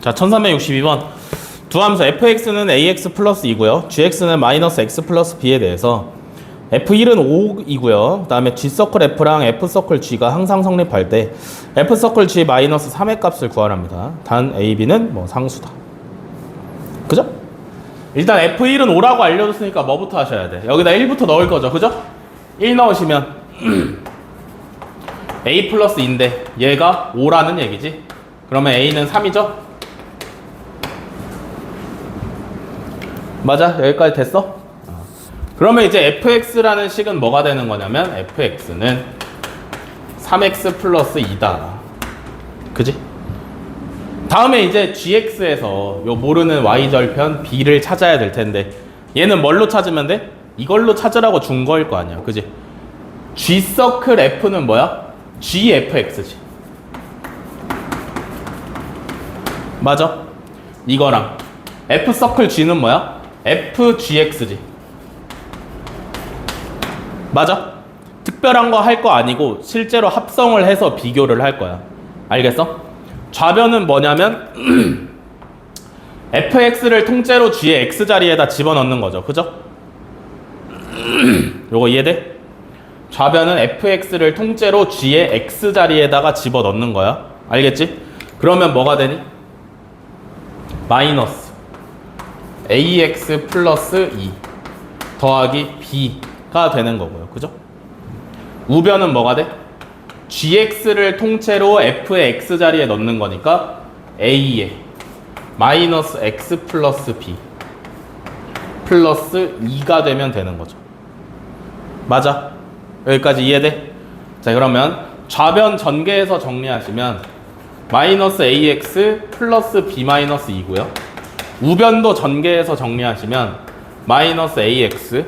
자, 1362번 두 함수 fx는 ax 플러스 2고요 gx는 마이너스 x 플러스 b에 대해서 F1은 5이고요. 그 다음에 G서클 F랑 F서클 G가 항상 성립할 때 F서클 G 마이너스 3의 값을 구하랍니다. 단 A, B는 뭐 상수다. 그죠? 일단 F1은 5라고 알려줬으니까 뭐부터 하셔야 돼? 여기다 1부터 넣을 거죠. 그죠? 1 넣으시면 A 플러스 2인데 얘가 5라는 얘기지. 그러면 A는 3이죠? 맞아? 여기까지 됐어? 그러면 이제 fx라는 식은 뭐가 되는 거냐면 fx는 3x 플러스 2다. 그지? 다음에 이제 gx에서 요 모르는 y절편 b를 찾아야 될 텐데 얘는 뭘로 찾으면 돼? 이걸로 찾으라고 준 거일 거 아니야. 그지? g서클 f는 뭐야? gfx지. 맞아? 이거랑 f서클 g는 뭐야? fgx지. 맞아? 특별한 거 할 거 아니고 실제로 합성을 해서 비교를 할 거야. 알겠어? 좌변은 뭐냐면 fx를 통째로 g의 x자리에다 집어넣는 거죠. 그죠? 요거 이해돼? 좌변은 fx를 통째로 g의 x자리에다가 집어넣는 거야. 알겠지? 그러면 뭐가 되니? 마이너스 ax 플러스 2 더하기 b가 되는 거고요. 그죠? 우변은 뭐가 돼? gx를 통째로 f의 x자리에 넣는 거니까 a에 마이너스 x 플러스 b 플러스 2가 되면 되는 거죠. 맞아? 여기까지 이해돼? 자, 그러면 좌변 전개해서 정리하시면 마이너스 ax 플러스 b 마이너스 2고요. 우변도 전개해서 정리하시면 마이너스 ax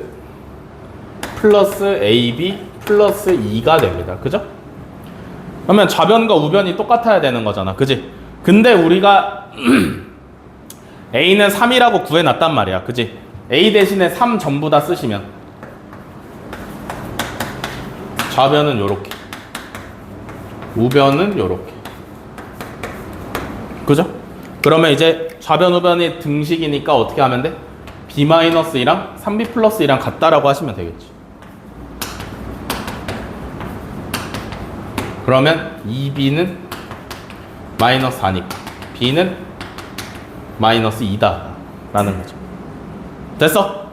플러스 ab 플러스 2가 됩니다. 그죠? 그러면 좌변과 우변이 똑같아야 되는 거잖아. 그지? 근데 우리가 a는 3이라고 구해놨단 말이야. 그지? a 대신에 3 전부 다 쓰시면 좌변은 요렇게, 우변은 요렇게. 그죠? 그러면 이제 좌변 우변이 등식이니까 어떻게 하면 돼? b-2랑 3b 플러스 2랑 같다라고 하시면 되겠지. 그러면 2b는 마이너스 4니까 b는 마이너스 2다 라는 거죠. 됐어?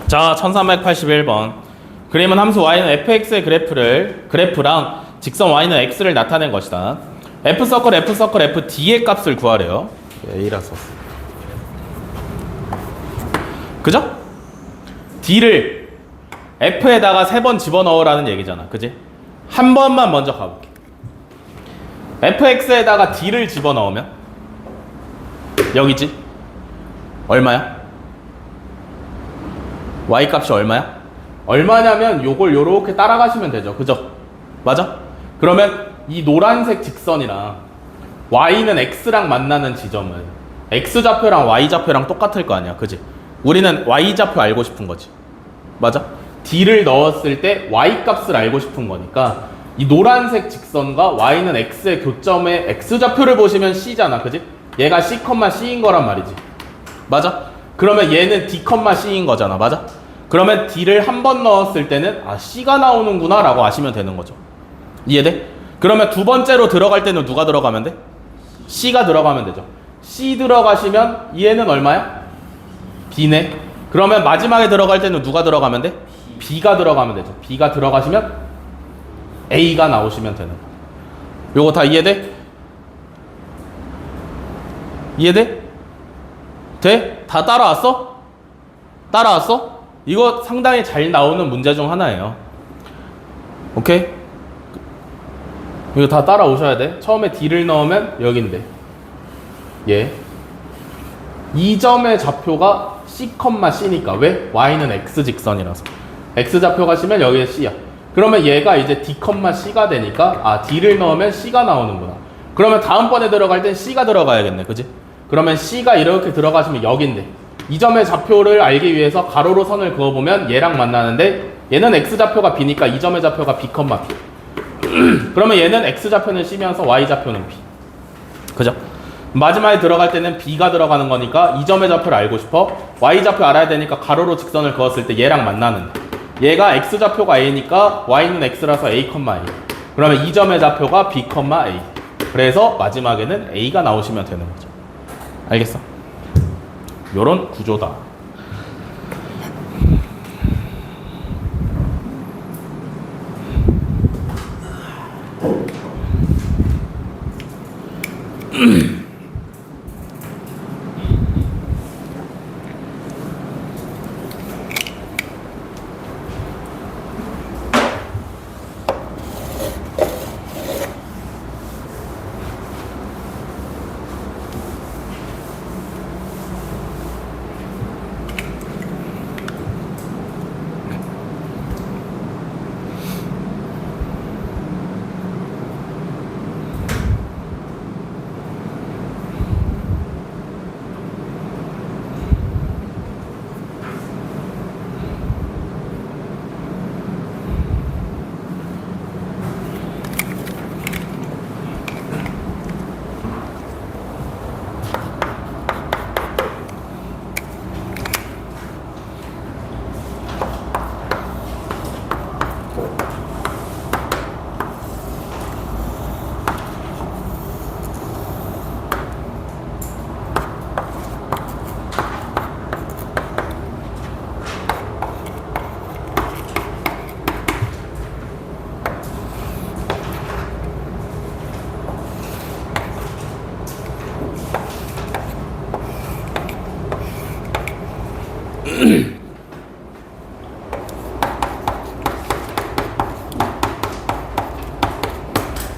자, 1381번. 그림은 함수 y는 fx의 그래프랑 직선 y는 x를 나타낸 것이다. f서클 fd의 값을 구하래요. a라서. 그죠? d를 f에다가 3번 집어넣으라는 얘기잖아. 그지? 한 번만 먼저 가볼게. fx에다가 d를 집어넣으면 여기지? 얼마야? y 값이 얼마야? 얼마냐면 요걸 요렇게 따라가시면 되죠. 그죠? 맞아? 그러면 이 노란색 직선이랑 y는 x랑 만나는 지점은 x좌표랑 y좌표랑 똑같을 거 아니야, 그지? 우리는 y좌표 알고 싶은 거지, 맞아? d를 넣었을 때 y 값을 알고 싶은 거니까 이 노란색 직선과 y는 x의 교점의 x좌표를 보시면 c잖아, 그지? 얘가 c, c인 거란 말이지, 맞아? 그러면 얘는 d, c인 거잖아, 맞아? 그러면 d를 한 번 넣었을 때는 아 c가 나오는구나 라고 아시면 되는 거죠. 이해돼? 그러면 두 번째로 들어갈 때는 누가 들어가면 돼? c가 들어가면 되죠. c 들어가시면 얘는 얼마야? b네. 그러면 마지막에 들어갈 때는 누가 들어가면 돼? b가 들어가면 되죠. b가 들어가시면 a가 나오시면 되는 거야. 요거 다 이해돼? 이해돼? 돼? 다 따라왔어? 따라왔어? 이거 상당히 잘 나오는 문제 중 하나예요. 오케이? 이거 다 따라오셔야 돼. 처음에 d를 넣으면 여긴데 예. 이 점의 좌표가 c, c니까 왜? y는 x 직선이라서 x 좌표 가시면 여기에 c야. 그러면 얘가 이제 d, c가 되니까 아 d를 넣으면 c가 나오는구나. 그러면 다음번에 들어갈 땐 c가 들어가야겠네, 그지? 그러면 c가 이렇게 들어가시면 여긴데 이 점의 좌표를 알기 위해서 가로로 선을 그어보면 얘랑 만나는데 얘는 x좌표가 b니까 이 점의 좌표가 b, b. 그러면 얘는 x좌표는 c면서 y좌표는 b. 그죠? 마지막에 들어갈 때는 b가 들어가는 거니까 이 점의 좌표를 알고 싶어. y좌표 알아야 되니까 가로로 직선을 그었을 때 얘랑 만나는데 얘가 x좌표가 a니까 y는 x라서 a, a. 그러면 이 점의 좌표가 b, a. 그래서 마지막에는 a가 나오시면 되는 거죠. 알겠어? 요런 구조다.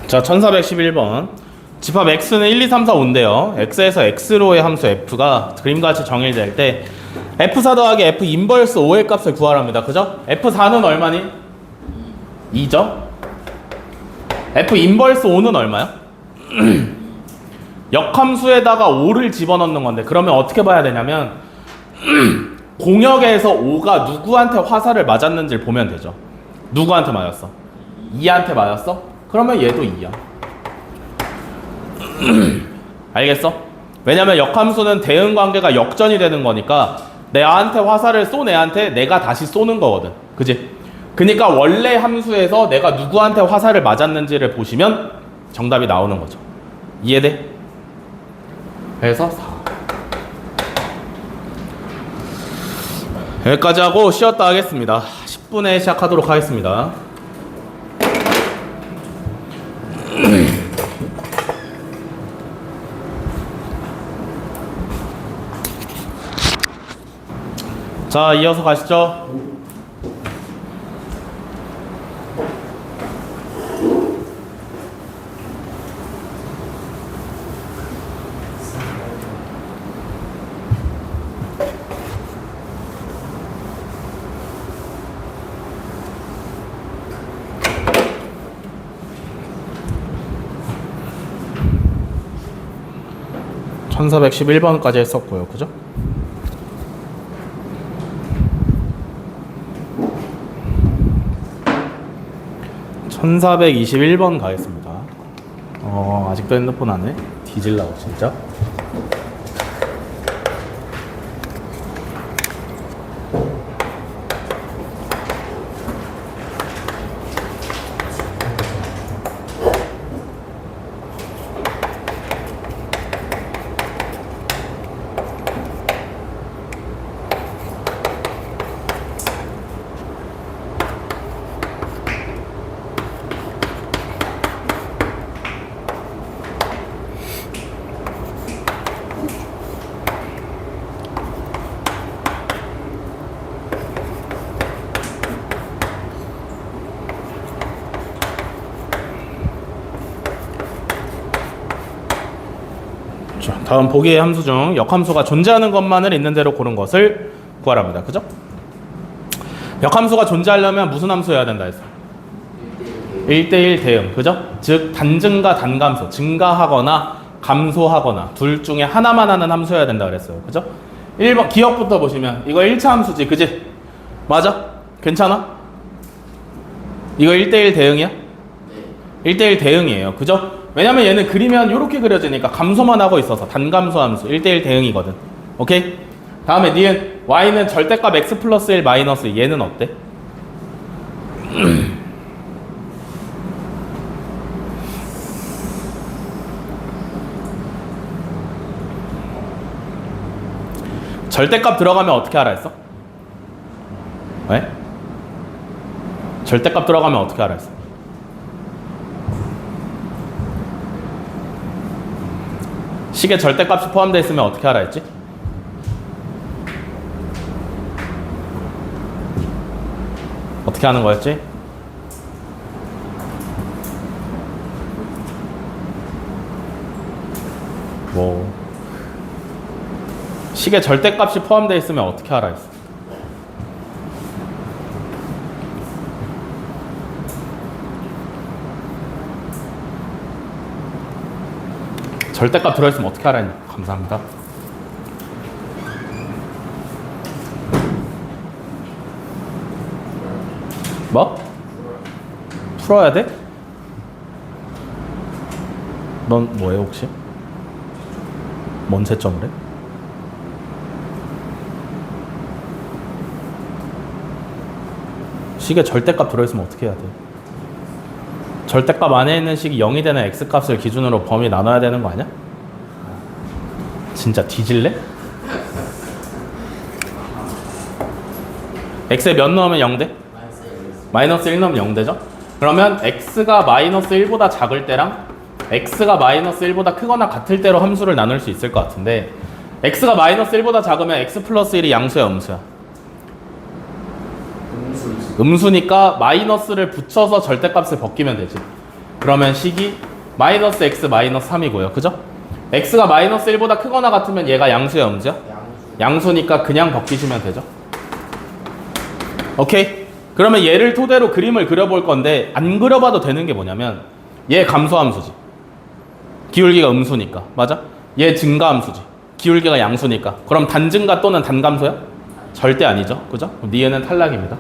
자, 1411번. 집합 x는 1, 2, 3, 4, 5인데요. x에서 x로의 함수 f가 그림같이 정의될 때 f4 더하기 f 인버스 5의 값을 구하랍니다. 그죠? f4는 얼마니? 2죠? f 인버스 5는 얼마야? 역함수에다가 5를 집어넣는 건데 그러면 어떻게 봐야 되냐면 공역에서 5가 누구한테 화살을 맞았는지를 보면 되죠. 누구한테 맞았어? 2한테 맞았어? 그러면 얘도 2야. 알겠어? 왜냐면 역함수는 대응관계가 역전이 되는 거니까 내한테 화살을 쏜 애한테 내가 다시 쏘는 거거든. 그지? 그니까 원래 함수에서 내가 누구한테 화살을 맞았는지를 보시면 정답이 나오는 거죠. 이해돼? 그래서 4. 여기까지 하고 쉬었다 하겠습니다. 10분에 시작하도록 하겠습니다. 자, 이어서 가시죠. 1411번까지 했었고요. 그죠? (1421번) 가겠습니다. 아직도 핸드폰 안 해? 뒤질라고 진짜. 자, 다음 보기의 함수 중 역함수가 존재하는 것만을 있는 대로 고른 것을 구하랍니다. 그죠? 역함수가 존재하려면 무슨 함수여야 된다 했어? 1대1 대응. 그죠? 즉 단증과 단감수, 증가하거나 감소하거나 둘 중에 하나만 하는 함수여야 된다 그랬어요. 그죠? 1번 기억부터 보시면 이거 1차 함수지. 그지? 맞아? 괜찮아? 이거 1대1 대응이야? 1대1 대응이에요. 그죠? 왜냐면 얘는 그리면 이렇게 그려지니까 감소만 하고 있어서 단감소 함수 1대1 대응이거든. 오케이? 다음에 니은 y는 절대값 x 플러스 1 마이너스 얘는 어때? 절대값 들어가면 어떻게 하라 했어? 왜? 절대값 들어가면 어떻게 하라 했어? 식에 절대값이 포함되어 있으면 어떻게 하라 했지? 어떻게 하는 거였지? 뭐 식에 절대값이 포함되어 있으면 어떻게 하라 했어? 절대값 들어있으면 어떻게 하라 했냐? 감사합니다. 뭐? 풀어야 돼? 넌 뭐해 혹시? 뭔 채점을 해? 식에 절대값 들어있으면 어떻게 해야 돼? 절대값 안에 있는 식이 0이 되는 x값을 기준으로 범위 나눠야 되는 거 아니야? 진짜 뒤질래? x에 몇 넣으면 0 돼? 마이너스 1 넣으면 0 되죠? 그러면 x가 마이너스 1보다 작을 때랑 x가 마이너스 1보다 크거나 같을 때로 함수를 나눌 수 있을 것 같은데 x가 마이너스 1보다 작으면 x 플러스 1이 양수야 음수야? 음수니까 마이너스를 붙여서 절대값을 벗기면 되지. 그러면 식이 마이너스 x 마이너스 3이고요. 그죠? x가 마이너스 1보다 크거나 같으면 얘가 양수야 음수야? 양수니까 그냥 벗기시면 되죠. 오케이? 그러면 얘를 토대로 그림을 그려볼 건데 안 그려봐도 되는 게 뭐냐면 얘 감소함수지. 기울기가 음수니까. 맞아? 얘 증가함수지. 기울기가 양수니까. 그럼 단증가 또는 단감소야? 절대 아니죠. 그죠? 니은은 탈락입니다.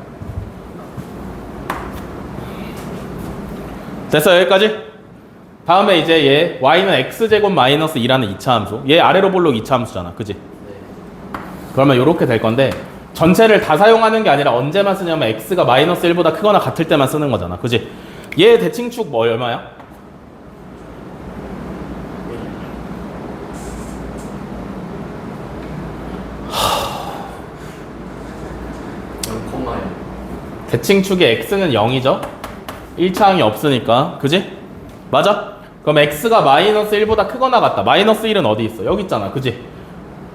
됐어 여기까지? 다음에 이제 얘 y는 x제곱 마이너스 2라는 2차 함수. 얘 아래로 볼록 2차 함수잖아. 그지? 그러면 이렇게 될 건데 전체를 다 사용하는 게 아니라 언제만 쓰냐면 x가 마이너스 1보다 크거나 같을 때만 쓰는 거잖아. 그지? 얘 대칭축 뭐 얼마야? 대칭축의 x는 0이죠? 1차항이 없으니까. 그지? 맞아? 그럼 x가 마이너스 1보다 크거나 같다. 마이너스 1은 어디 있어? 여기 있잖아. 그지?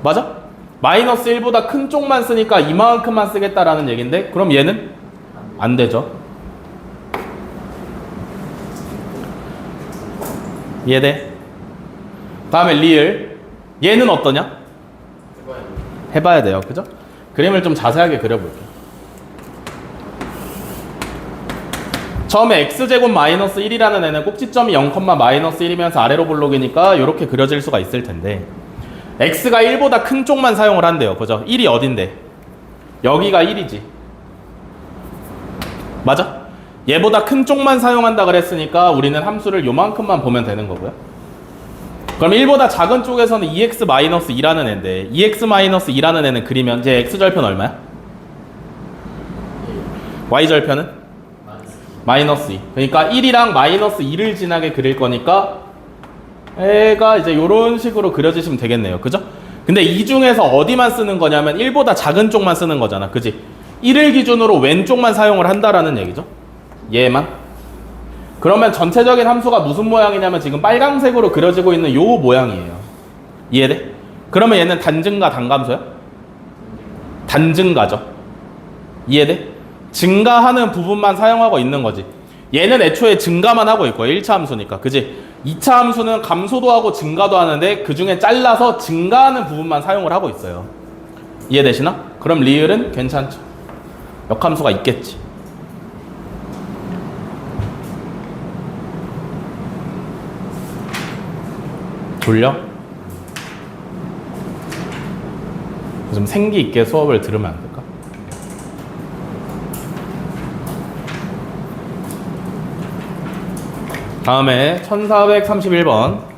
맞아? 마이너스 1보다 큰 쪽만 쓰니까 이만큼만 쓰겠다라는 얘긴데 그럼 얘는? 안 되죠. 이해돼? 다음에 리을. 얘는 어떠냐? 해봐야 돼요. 그죠? 그림을 좀 자세하게 그려볼게요. 처음에 x제곱 마이너스 1이라는 애는 꼭지점이 0, 마이너스 1이면서 아래로 볼록이니까 이렇게 그려질 수가 있을 텐데 x가 1보다 큰 쪽만 사용을 한대요. 그죠? 1이 어딘데? 여기가 1이지. 맞아? 얘보다 큰 쪽만 사용한다 그랬으니까 우리는 함수를 요만큼만 보면 되는 거고요. 그럼 1보다 작은 쪽에서는 2x-2라는 애인데 2x-2라는 애는 그리면 이제 x절편 얼마야? y절편은? -2. 그러니까 1이랑 -2를 지나게 그릴 거니까 애가 이제 이런 식으로 그려지시면 되겠네요. 그죠? 근데 이 중에서 어디만 쓰는 거냐면 1보다 작은 쪽만 쓰는 거잖아. 그지? 1을 기준으로 왼쪽만 사용을 한다라는 얘기죠. 얘만. 그러면 전체적인 함수가 무슨 모양이냐면 지금 빨강색으로 그려지고 있는 요 모양이에요. 이해돼? 그러면 얘는 단증가 단감수야? 단증가죠. 이해돼? 증가하는 부분만 사용하고 있는 거지. 얘는 애초에 증가만 하고 있고 1차 함수니까. 그지? 2차 함수는 감소도 하고 증가도 하는데 그 중에 잘라서 증가하는 부분만 사용을 하고 있어요. 이해되시나? 그럼 리을은 괜찮죠. 역함수가 있겠지. 졸려? 좀 생기 있게 수업을 들으면 안 될까? 다음에 1431번.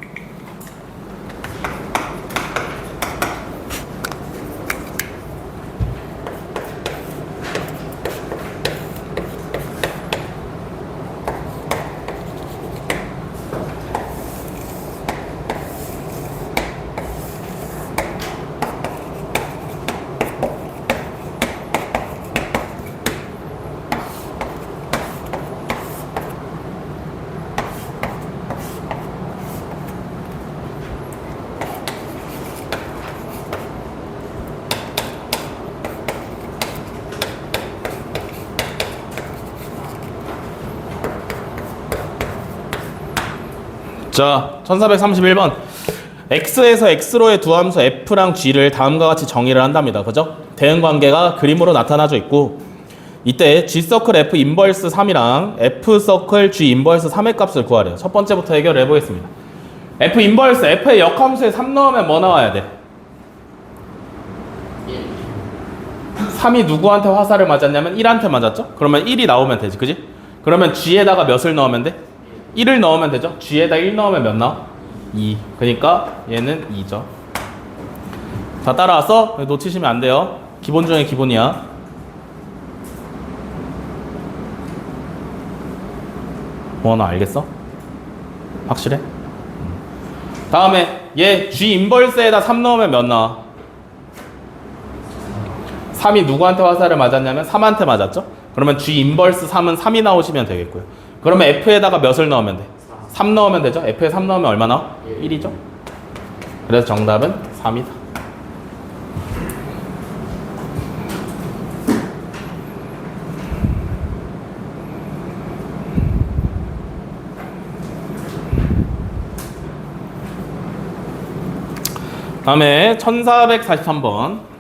자, 1431번. x에서 x로의 두 함수 f랑 g를 다음과 같이 정의를 한답니다. 그죠? 대응 관계가 그림으로 나타나져 있고 이때 g 서클 f 인버스 3이랑 f 서클 g 인버스 3의 값을 구하래요. 첫 번째부터 해결해 보겠습니다. f 인버스 f의 역함수에 3 넣으면 뭐 나와야 돼? 3이 누구한테 화살을 맞았냐면 1한테 맞았죠? 그러면 1이 나오면 되지. 그지? 그러면 g에다가 몇을 넣으면 돼? 1을 넣으면 되죠? g에다 1 넣으면 몇 나와? 2. 그러니까 얘는 2죠. 자, 따라와서 놓치시면 안 돼요. 기본 중에 기본이야. 뭐 너 알겠어? 확실해? 다음에 얘 g 인버스에다 3 넣으면 몇 나와? 3이 누구한테 화살을 맞았냐면 3한테 맞았죠? 그러면 g 인버스 3은 3이 나오시면 되겠고요. 그러면 f에다가 몇을 넣으면 돼? 3 넣으면 되죠? f에 3 넣으면 얼마 나와? 1이죠? 그래서 정답은 3이다. 다음에 1443번.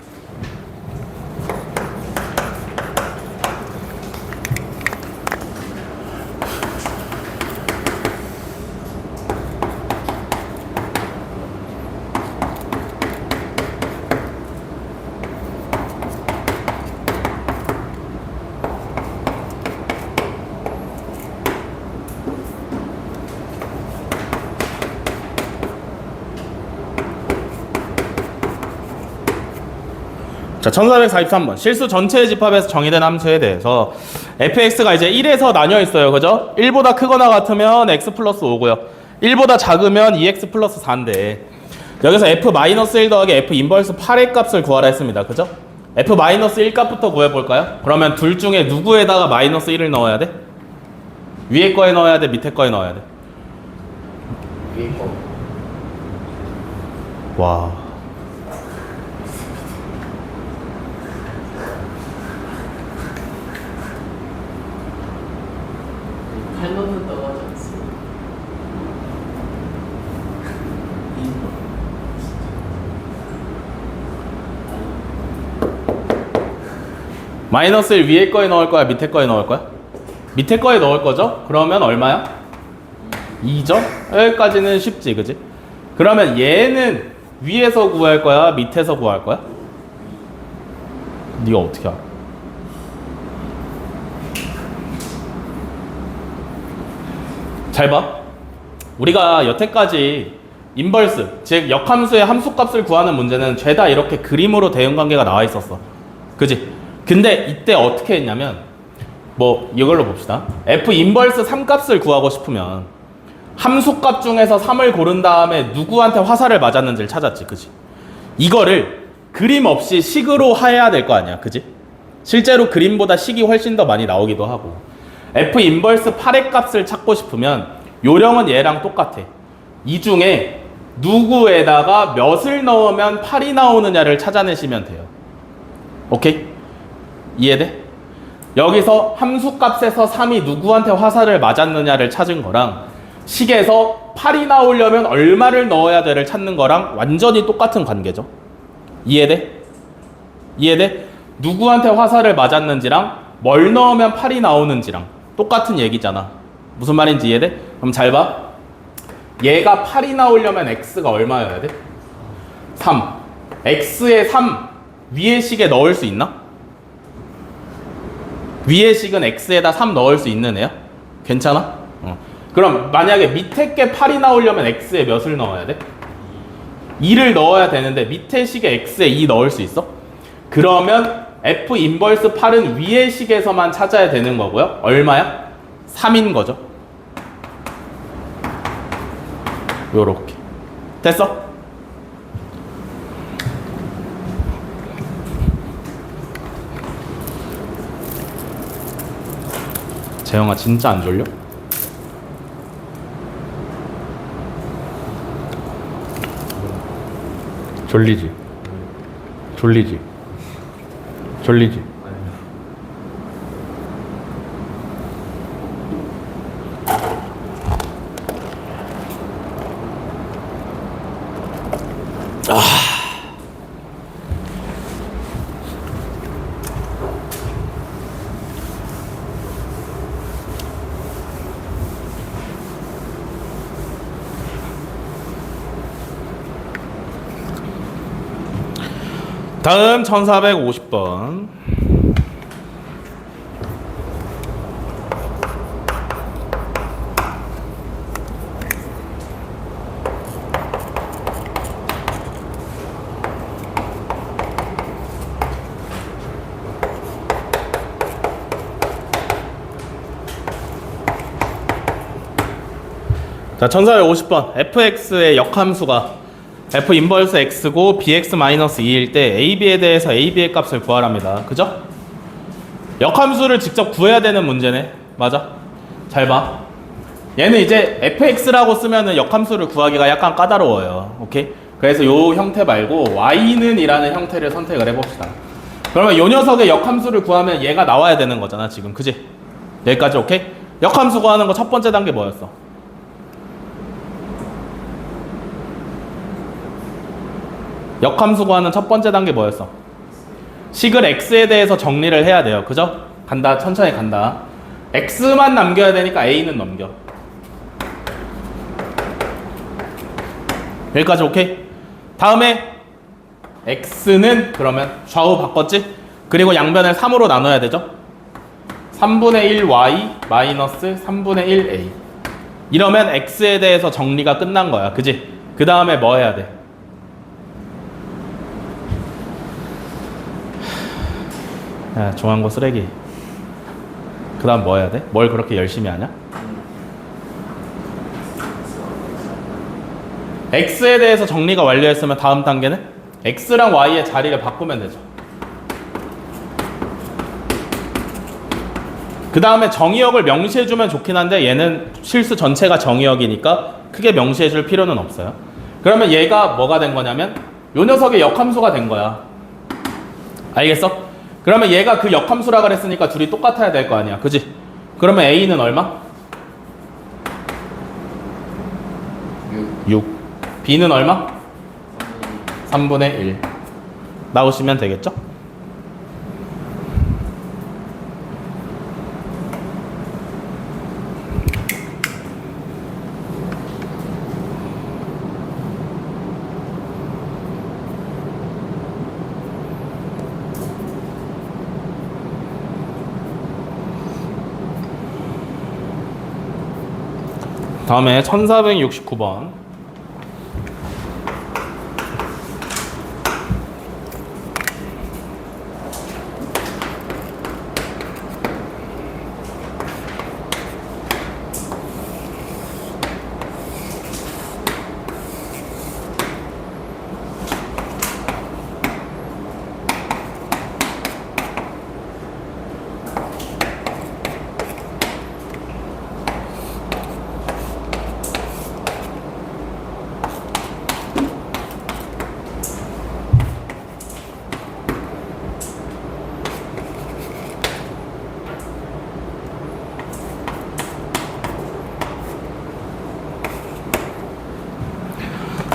자, 1443번. 실수 전체의 집합에서 정의된 함수에 대해서 fx가 이제 1에서 나뉘어 있어요. 그죠? 1보다 크거나 같으면 x 플러스 5고요. 1보다 작으면 2x 플러스 4인데 여기서 f-1 더하기 f 인버스 8의 값을 구하라 했습니다. 그죠? f-1 값부터 구해볼까요? 그러면 둘 중에 누구에다가 마이너스 1을 넣어야 돼? 위에 거에 넣어야 돼? 밑에 거에 넣어야 돼? 위에 거. 와. 팔 넣는다고 하지 않았어요? 마이너스 1 위에 거에 넣을 거야? 밑에 거에 넣을 거야? 밑에 거에 넣을 거죠? 그러면 얼마야? 2죠? 여기까지는 쉽지, 그지? 그러면 얘는 위에서 구할 거야? 밑에서 구할 거야? 네가 어떻게 알아? 잘 봐. 우리가 여태까지 인벌스, 즉 역함수의 함수값을 구하는 문제는 죄다 이렇게 그림으로 대응관계가 나와 있었어. 그지? 근데 이때 어떻게 했냐면 뭐 이걸로 봅시다. f 인벌스 3값을 구하고 싶으면 함수값 중에서 3을 고른 다음에 누구한테 화살을 맞았는지를 찾았지. 그지? 이거를 그림 없이 식으로 해야 될 거 아니야. 그지? 실제로 그림보다 식이 훨씬 더 많이 나오기도 하고. f 인벌스 8의 값을 찾고 싶으면 요령은 얘랑 똑같아. 이 중에 누구에다가 몇을 넣으면 8이 나오느냐를 찾아내시면 돼요. 오케이? 이해돼? 여기서 함수값에서 3이 누구한테 화살을 맞았느냐를 찾은 거랑 식에서 8이 나오려면 얼마를 넣어야 돼를 찾는 거랑 완전히 똑같은 관계죠. 이해돼? 이해돼? 누구한테 화살을 맞았는지랑 뭘 넣으면 8이 나오는지랑 똑같은 얘기잖아. 무슨 말인지 이해돼? 그럼 잘 봐. 얘가 8이 나오려면 x가 얼마여야 돼? 3. x에 3 위의 식에 넣을 수 있나? 위의 식은 x에다 3 넣을 수 있는 애야? 괜찮아? 그럼 만약에 밑에 게 8이 나오려면 x에 몇을 넣어야 돼? 2를 넣어야 되는데 밑에 식에 x에 2 넣을 수 있어? 그러면 f 인버스 8은 위의 식에서만 찾아야 되는 거고요. 얼마야? 3인 거죠. 요렇게. 됐어? 재영아 진짜 안 졸려? 졸리지? 졸리지? 졸리지? 다음 1450번. 자, 1450번. fx의 역함수가 f 인버스 x고 bx 마이너스 2일 때 ab에 대해서 ab의 값을 구하랍니다. 그죠? 역함수를 직접 구해야 되는 문제네. 맞아? 잘 봐. 얘는 이제 fx라고 쓰면은 역함수를 구하기가 약간 까다로워요. 오케이? 그래서 요 형태 말고 y는 이라는 형태를 선택을 해봅시다. 그러면 요 녀석의 역함수를 구하면 얘가 나와야 되는 거잖아 지금. 그지? 여기까지 오케이? 역함수 구하는 거 첫 번째 단계 뭐였어? 역함수 구하는 첫 번째 단계 뭐였어? 식을 x에 대해서 정리를 해야 돼요. 그죠? 간다. 천천히 간다. x만 남겨야 되니까 a는 넘겨. 여기까지 오케이? 다음에 x는 그러면 좌우 바꿨지? 그리고 양변을 3으로 나눠야 되죠? 3분의 1y 마이너스 3분의 1a. 이러면 x에 대해서 정리가 끝난 거야. 그지? 그 다음에 뭐 해야 돼? 야, 중앙고 쓰레기. 그 다음 뭐 해야 돼? 뭘 그렇게 열심히 하냐? x에 대해서 정리가 완료했으면 다음 단계는 x랑 y의 자리를 바꾸면 되죠. 그 다음에 정의역을 명시해주면 좋긴 한데 얘는 실수 전체가 정의역이니까 크게 명시해줄 필요는 없어요. 그러면 얘가 뭐가 된 거냐면 요 녀석의 역함수가 된 거야. 알겠어? 그러면 얘가 그 역함수라 그랬으니까 둘이 똑같아야 될 거 아니야. 그지? 그러면 a는 얼마? 6. b는 얼마? 3분의 1. 나오시면 되겠죠? 다음에 1469번.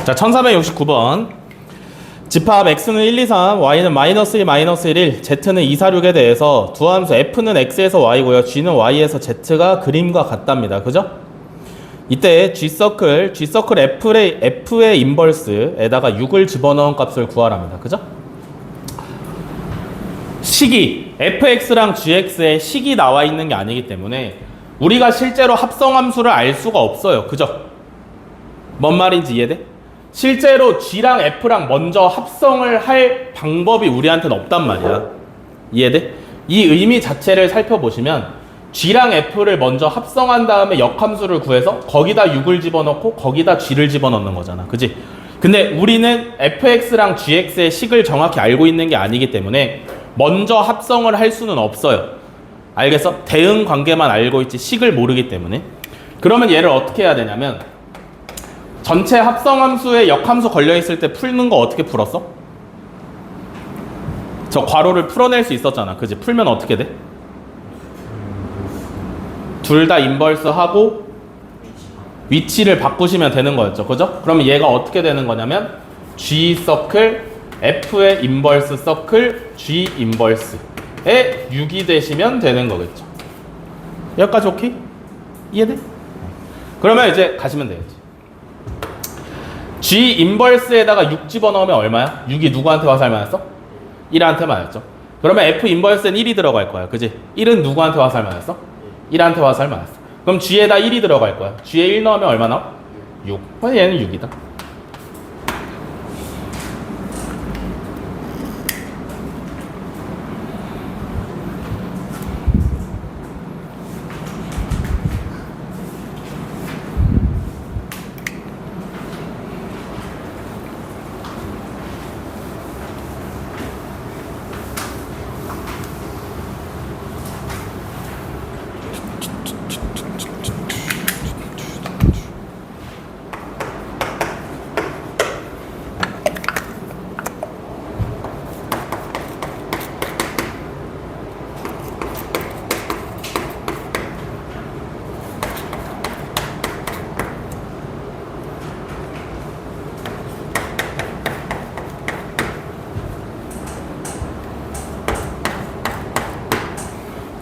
자, 1469번. 집합 x는 1, 2, 3, y는 마이너스 1, 마이너스 1, z는 2, 4, 6에 대해서 두 함수 f는 x에서 y고요. g는 y에서 z가 그림과 같답니다. 그죠? 이때 g서클 f의 인버스에다가 6을 집어넣은 값을 구하랍니다. 그죠? 식이 fx랑 gx에 식이 나와 있는 게 아니기 때문에 우리가 실제로 합성함수를 알 수가 없어요. 그죠? 뭔 말인지 이해돼? 실제로 g랑 f랑 먼저 합성을 할 방법이 우리한테는 없단 말이야. 이해돼? 이 의미 자체를 살펴보시면 g랑 f를 먼저 합성한 다음에 역함수를 구해서 거기다 6을 집어넣고 거기다 g를 집어넣는 거잖아. 그지? 근데 우리는 fx랑 gx의 식을 정확히 알고 있는 게 아니기 때문에 먼저 합성을 할 수는 없어요. 알겠어? 대응 관계만 알고 있지 식을 모르기 때문에. 그러면 얘를 어떻게 해야 되냐면 전체 합성함수에 역함수 걸려있을 때 풀는 거 어떻게 풀었어? 저 괄호를 풀어낼 수 있었잖아. 그지? 풀면 어떻게 돼? 둘 다 인버스 하고 위치를 바꾸시면 되는 거였죠. 그죠? 그러면 얘가 어떻게 되는 거냐면 G 서클 F의 인버스 서클 G 인버스에 6이 되시면 되는 거겠죠. 여기까지 오케이? 이해돼? 그러면 이제 가시면 되겠지. G 인버스에다가 6 집어넣으면 얼마야? 6이 누구한테 화살 맞았어? 1한테 맞았죠. 그러면 F 인버스엔 1이 들어갈 거야. 그지? 1은 누구한테 화살 맞았어? 1한테 화살 맞았어. 그럼 G에다 1이 들어갈 거야. G에 1 넣으면 얼마 나와? 6. 그럼 얘는 6이다.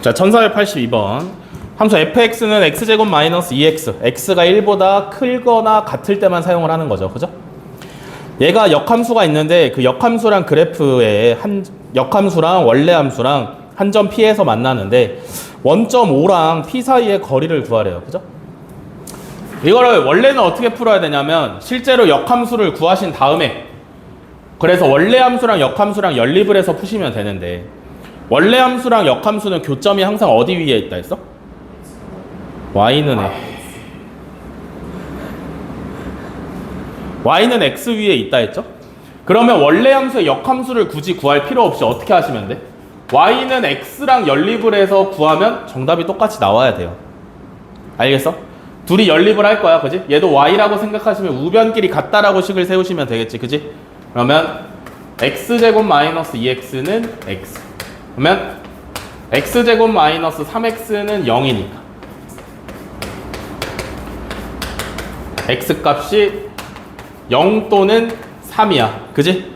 자, 1482번. 함수 fx는 x제곱 마이너스 2x, x가 1보다 크거나 같을 때만 사용을 하는 거죠. 그죠? 얘가 역함수가 있는데 그 역함수랑 그래프의 역함수랑 원래 함수랑 한 점 P에서 만나는데 원점 O랑 P 사이의 거리를 구하래요. 그죠? 이거를 원래는 어떻게 풀어야 되냐면 실제로 역함수를 구하신 다음에 그래서 원래 함수랑 역함수랑 연립을 해서 푸시면 되는데 원래 함수랑 역함수는 교점이 항상 어디 위에 있다 했어? y는 x 위에 있다 했죠? 그러면 원래 함수의 역함수를 굳이 구할 필요 없이 어떻게 하시면 돼? y는 x랑 연립을 해서 구하면 정답이 똑같이 나와야 돼요. 알겠어? 둘이 연립을 할 거야. 그지? 얘도 y라고 생각하시면 우변끼리 같다라고 식을 세우시면 되겠지. 그지? 그러면 x제곱 마이너스 2x는 x. 그러면 x제곱 마이너스 3x는 0이니까 x값이 0 또는 3이야. 그지?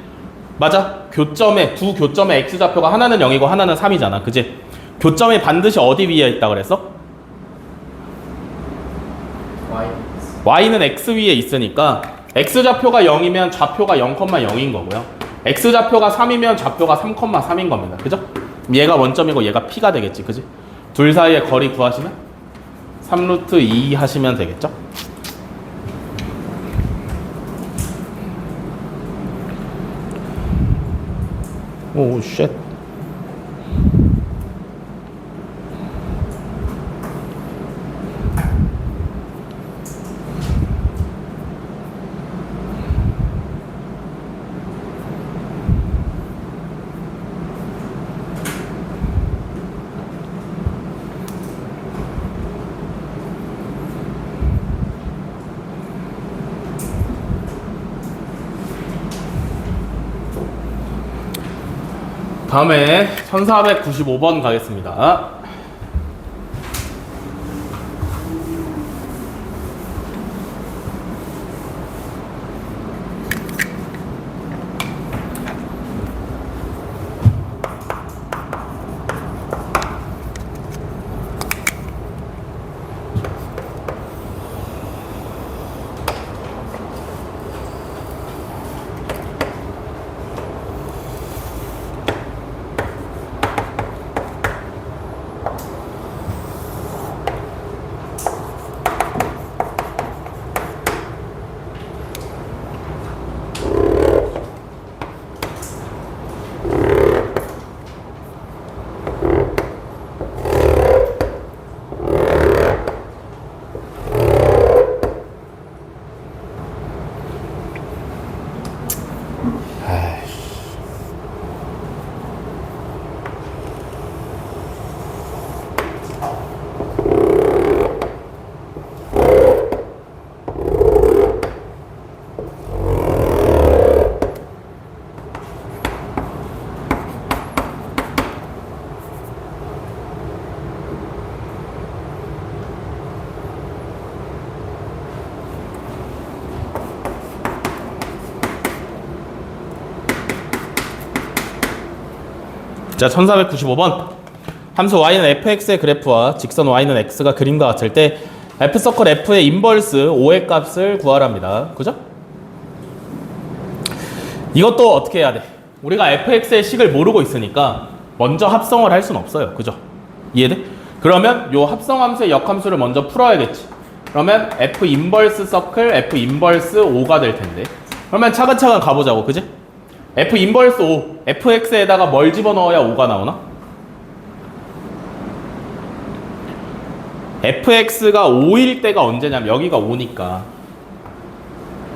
맞아? 교점에 두 교점의 x좌표가 하나는 0이고 하나는 3이잖아. 그지? 교점이 반드시 어디 위에 있다 그랬어? y는 x 위에 있으니까 x좌표가 0이면 좌표가 0,0인 거고요. x좌표가 3이면 좌표가 3,3인 겁니다. 그죠? 얘가 원점이고 얘가 p가 되겠지. 그지? 둘 사이의 거리 구하시면 3루트 2 하시면 되겠죠? 오, 쉣. 다음에 1495번 가겠습니다. 자, 1495번. 함수 y는 fx의 그래프와 직선 y는 x가 그림과 같을 때 f서클 f의 인버스 5의 값을 구하랍니다. 그죠? 이것도 어떻게 해야 돼? 우리가 fx의 식을 모르고 있으니까 먼저 합성을 할 수는 없어요. 그죠? 이해돼? 그러면 요 합성함수의 역함수를 먼저 풀어야겠지. 그러면 f 인버스 서클 f 인버스 5가 될 텐데. 그러면 차근차근 가보자고. 그지? f 인버스 5, fx에다가 뭘 집어넣어야 5가 나오나? fx가 5일 때가 언제냐면 여기가 5니까.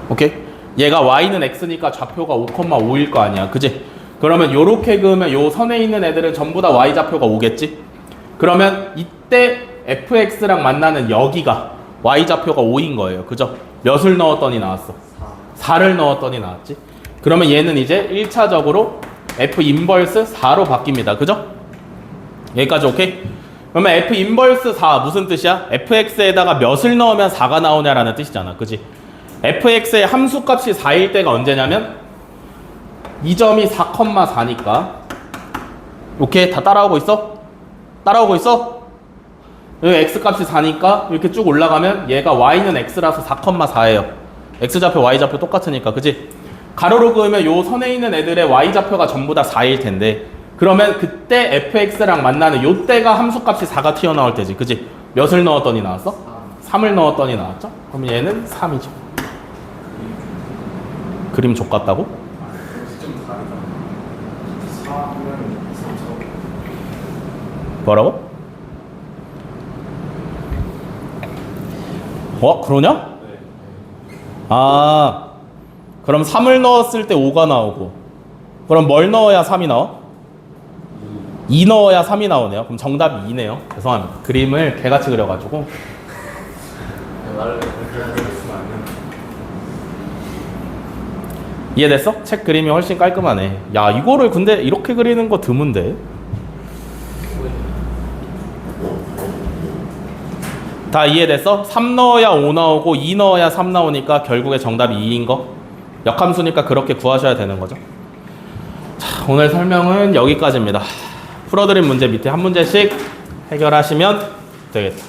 오케이? 얘가 y는 x니까 좌표가 5,5일 거 아니야. 그지? 그러면 요렇게 그으면 요 선에 있는 애들은 전부 다 y-좌표가 5겠지? 그러면 이때 fx랑 만나는 여기가 y-좌표가 5인 거예요. 그죠? 몇을 넣었더니 나왔어? 4를 넣었더니 나왔지? 그러면 얘는 이제 1차적으로 f 인버스 4로 바뀝니다. 그죠? 여기까지 오케이? 그러면 f 인버스 4 무슨 뜻이야? fx에다가 몇을 넣으면 4가 나오냐라는 뜻이잖아. 그지? fx의 함수값이 4일 때가 언제냐면 이 점이 4,4니까 오케이? 다 따라오고 있어? 따라오고 있어? 여기 x값이 4니까 이렇게 쭉 올라가면 얘가 y는 x라서 4,4예요. x좌표 y좌표 똑같으니까. 그지? 가로로 그으면 요 선에 있는 애들의 y좌표가 전부 다 4일 텐데 그러면 그때 fx랑 만나는 요 때가 함수값이 4가 튀어나올 때지. 그지? 몇을 넣었더니 나왔어? 3을 넣었더니 나왔죠? 그럼 얘는 3이죠. 그림 족같다고? 좀 다르다. 4는 3점. 뭐라고? 그러냐? 네. 아, 그럼 3을 넣었을 때 5가 나오고 그럼 뭘 넣어야 3이 나와? 2 넣어야 3이 나오네요. 그럼 정답이 2네요. 죄송합니다. 그림을 개같이 그려가지고. 나를 그렇게 그렸으면 안 된다. 이해됐어? 책 그림이 훨씬 깔끔하네. 야, 이거를 근데 이렇게 그리는 거 드문데. 다 이해됐어? 3 넣어야 5 나오고 2 넣어야 3 나오니까 결국에 정답이 2인 거. 역함수니까 그렇게 구하셔야 되는 거죠. 자, 오늘 설명은 여기까지입니다. 풀어드린 문제 밑에 한 문제씩 해결하시면 되겠다.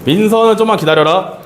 민서는 좀만 기다려라.